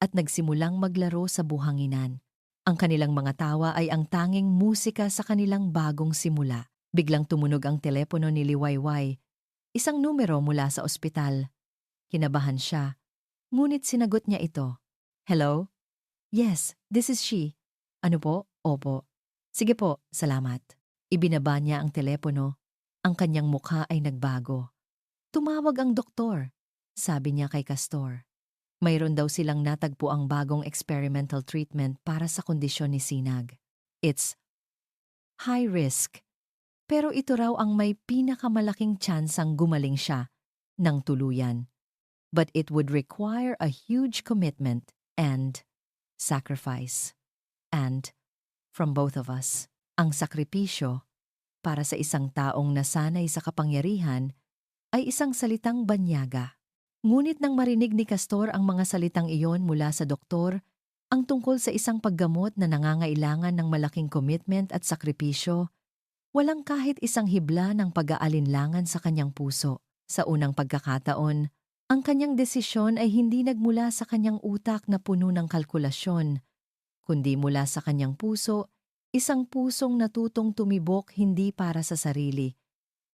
at nagsimulang maglaro sa buhanginan. Ang kanilang mga tawa ay ang tanging musika sa kanilang bagong simula. Biglang tumunog ang telepono ni Liwayway. Isang numero mula sa ospital. Kinabahan siya, ngunit sinagot niya ito. "Hello? Yes, this is she." "Ano po?" "Opo." "Sige po, salamat." Ibinaba niya ang telepono. Ang kanyang mukha ay nagbago. "Tumawag ang doktor," sabi niya kay Castor. Mayroon daw silang natagpuang bagong experimental treatment para sa kondisyon ni Sinag. It's high risk, pero ito raw ang may pinakamalaking tsansang gumaling siya ng tuluyan. But it would require a huge commitment and sacrifice. And from both of us, ang sakripisyo para sa isang taong nasanay sa kapangyarihan ay isang salitang banyaga. Ngunit nang marinig ni Castor ang mga salitang iyon mula sa doktor, ang tungkol sa isang paggamot na nangangailangan ng malaking commitment at sakripisyo, walang kahit isang hibla ng pag-aalinlangan sa kanyang puso. Sa unang pagkakataon, ang kanyang desisyon ay hindi nagmula sa kanyang utak na puno ng kalkulasyon, kundi mula sa kanyang puso, isang pusong natutong tumibok hindi para sa sarili,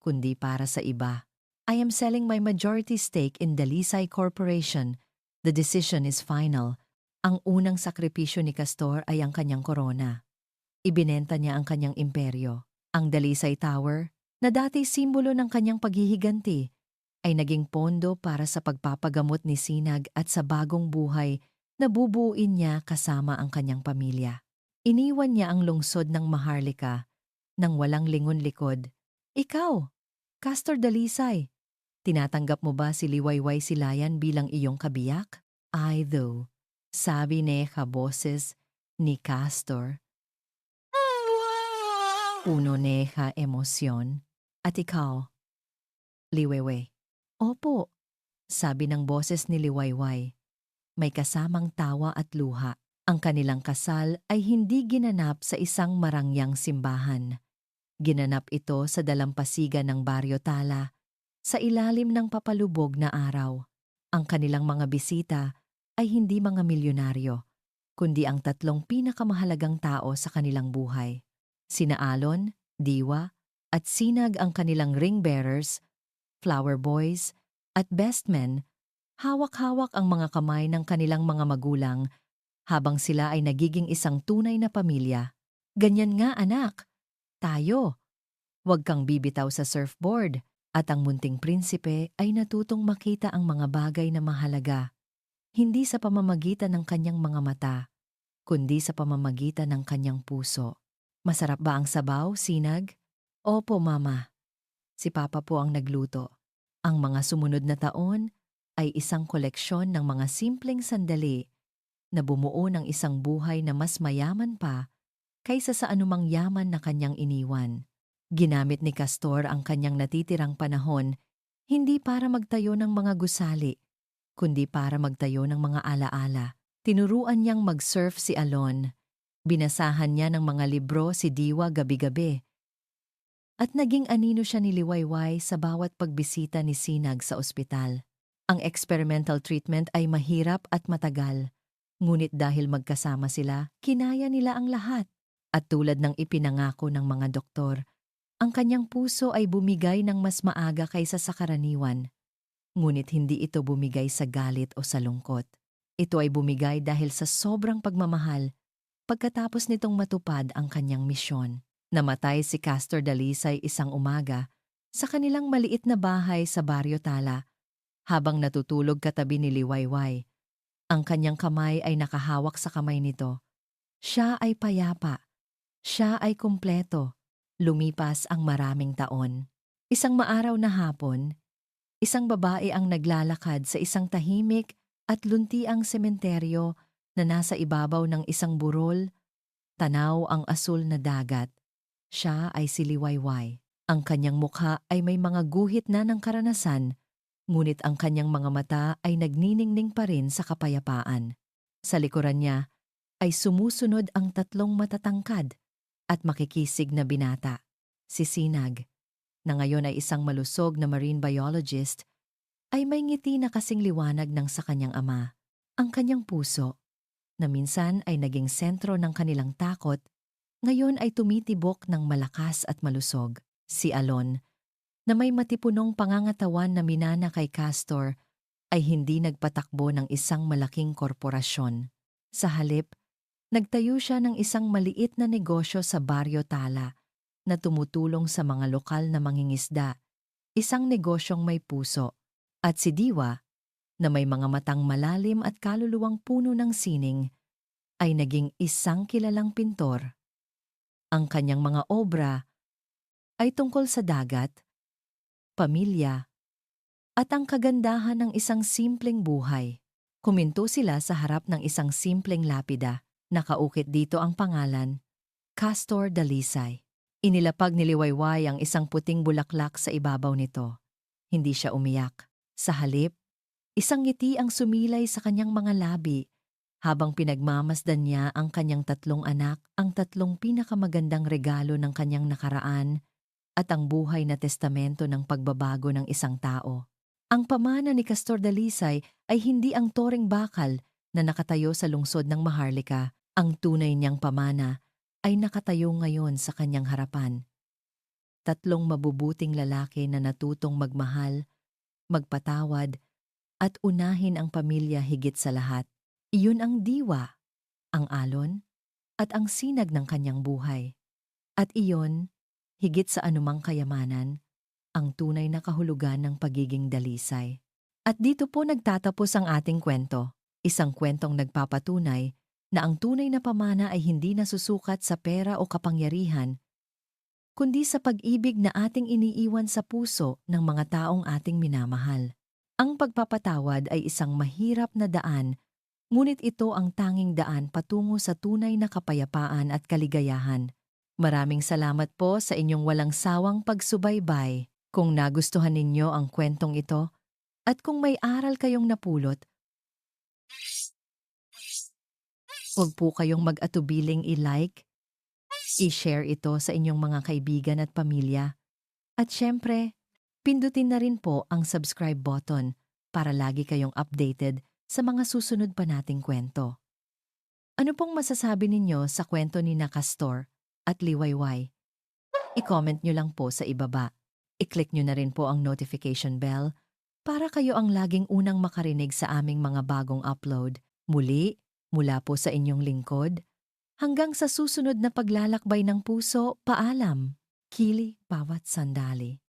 kundi para sa iba. "I am selling my majority stake in Dalisay Corporation. The decision is final." Ang unang sakripisyo ni Castor ay ang kanyang korona. Ibinenta niya ang kanyang imperyo. Ang Dalisay Tower, na dati simbolo ng kanyang paghihiganti, ay naging pondo para sa pagpapagamot ni Sinag at sa bagong buhay na bubuuin niya kasama ang kanyang pamilya. Iniwan niya ang lungsod ng Maharlika nang walang lingon-likod. Ikaw, Castor Dalisay, tinatanggap mo ba si Liwayway Silayan bilang iyong kabiyak? I do, sabi ni kaboses ni Castor. Puno neha emosyon. At ikaw, Liwewe? Opo, sabi ng boses ni Liwayway. May kasamang tawa at luha. Ang kanilang kasal ay hindi ginanap sa isang marangyang simbahan. Ginanap ito sa dalampasigan ng Baryo Tala, sa ilalim ng papalubog na araw. Ang kanilang mga bisita ay hindi mga milyonaryo, kundi ang tatlong pinakamahalagang tao sa kanilang buhay. Sina Alon, Diwa, at Sinag ang kanilang ring bearers, flower boys, at best men. Hawak-hawak ang mga kamay ng kanilang mga magulang habang sila ay nagiging isang tunay na pamilya. Ganyan nga anak, tayo. Huwag kang bibitaw sa surfboard. At ang munting prinsipe ay natutong makita ang mga bagay na mahalaga, hindi sa pamamagitan ng kanyang mga mata, kundi sa pamamagitan ng kanyang puso. Masarap ba ang sabaw, Sinag? Opo, Mama. Si Papa po ang nagluto. Ang mga sumunod na taon ay isang koleksyon ng mga simpleng sandali na bumuo ng isang buhay na mas mayaman pa kaysa sa anumang yaman na kanyang iniwan. Ginamit ni Castor ang kanyang natitirang panahon hindi para magtayo ng mga gusali, kundi para magtayo ng mga alaala. Tinuruan niyang mag-surf si Alon. Binasahan niya ng mga libro si Diwa gabi-gabi. At naging anino siya ni Liwayway sa bawat pagbisita ni Sinag sa ospital. Ang experimental treatment ay mahirap at matagal. Ngunit dahil magkasama sila, kinaya nila ang lahat. At tulad ng ipinangako ng mga doktor, ang kanyang puso ay bumigay ng mas maaga kaysa sa karaniwan. Ngunit hindi ito bumigay sa galit o sa lungkot. Ito ay bumigay dahil sa sobrang pagmamahal pagkatapos nitong matupad ang kanyang misyon. Namatay si Castor Dalisay isang umaga sa kanilang maliit na bahay sa Baryo Tala habang natutulog katabi ni Liwayway. Ang kanyang kamay ay nakahawak sa kamay nito. Siya ay payapa. Siya ay kumpleto. Lumipas ang maraming taon. Isang maaraw na hapon, isang babae ang naglalakad sa isang tahimik at luntiang sementeryo na nasa ibabaw ng isang burol, tanaw ang asul na dagat. Siya ay si Liwayway. Ang kanyang mukha ay may mga guhit na ng karanasan, ngunit ang kanyang mga mata ay nagniningning pa rin sa kapayapaan. Sa likuran niya ay sumusunod ang tatlong matatangkad at makikisig na binata. Si Sinag, na ngayon ay isang malusog na marine biologist, ay may ngiti na kasing liwanag ng sa kanyang ama. Ang kanyang puso, na minsan ay naging sentro ng kanilang takot, ngayon ay tumitibok ng malakas at malusog. Si Alon, na may matipunong pangangatawan na minana kay Castor, ay hindi nagpatakbo ng isang malaking korporasyon. Sa halip, nagtayo siya ng isang maliit na negosyo sa Baryo Tala na tumutulong sa mga lokal na mangingisda, isang negosyong may puso. At si Diwa, na may mga matang malalim at kaluluwang puno ng sining, ay naging isang kilalang pintor. Ang kanyang mga obra ay tungkol sa dagat, pamilya, at ang kagandahan ng isang simpleng buhay. Kuminto sila sa harap ng isang simpleng lapida. Nakaukit dito ang pangalan, Castor Dalisay. Inilapag ni Liwayway ang isang puting bulaklak sa ibabaw nito. Hindi siya umiyak. Sa halip, isang ngiti ang sumilay sa kanyang mga labi habang pinagmamasdan niya ang kanyang tatlong anak, ang tatlong pinakamagandang regalo ng kanyang nakaraan at ang buhay na testamento ng pagbabago ng isang tao. Ang pamana ni Castor Dalisay ay hindi ang toring bakal na nakatayo sa lungsod ng Maharlika. Ang tunay niyang pamana ay nakatayo ngayon sa kanyang harapan. Tatlong mabubuting lalaki na natutong magmahal, magpatawad, at unahin ang pamilya higit sa lahat. Iyon ang Diwa, ang Alon, at ang sinag ng kanyang buhay. At iyon, higit sa anumang kayamanan, ang tunay na kahulugan ng pagiging dalisay. At dito po nagtatapos ang ating kwento. Isang kwentong nagpapatunay na ang tunay na pamana ay hindi nasusukat sa pera o kapangyarihan, kundi sa pag-ibig na ating iniiwan sa puso ng mga taong ating minamahal. Ang pagpapatawad ay isang mahirap na daan, ngunit ito ang tanging daan patungo sa tunay na kapayapaan at kaligayahan. Maraming salamat po sa inyong walang sawang pagsubaybay. Kung nagustuhan ninyo ang kwentong ito at kung may aral kayong napulot, huwag po kayong mag-atubiling i-like, i-share ito sa inyong mga kaibigan at pamilya. At syempre, pindutin na rin po ang subscribe button para lagi kayong updated sa mga susunod pa nating kwento. Ano pong masasabi ninyo sa kwento ni Castor at Liwayway? I-comment nyo lang po sa ibaba. I-click nyo na rin po ang notification bell para kayo ang laging unang makarinig sa aming mga bagong upload. Muli, mula po sa inyong lingkod, hanggang sa susunod na paglalakbay ng puso, paalam. Kili bawat sandali.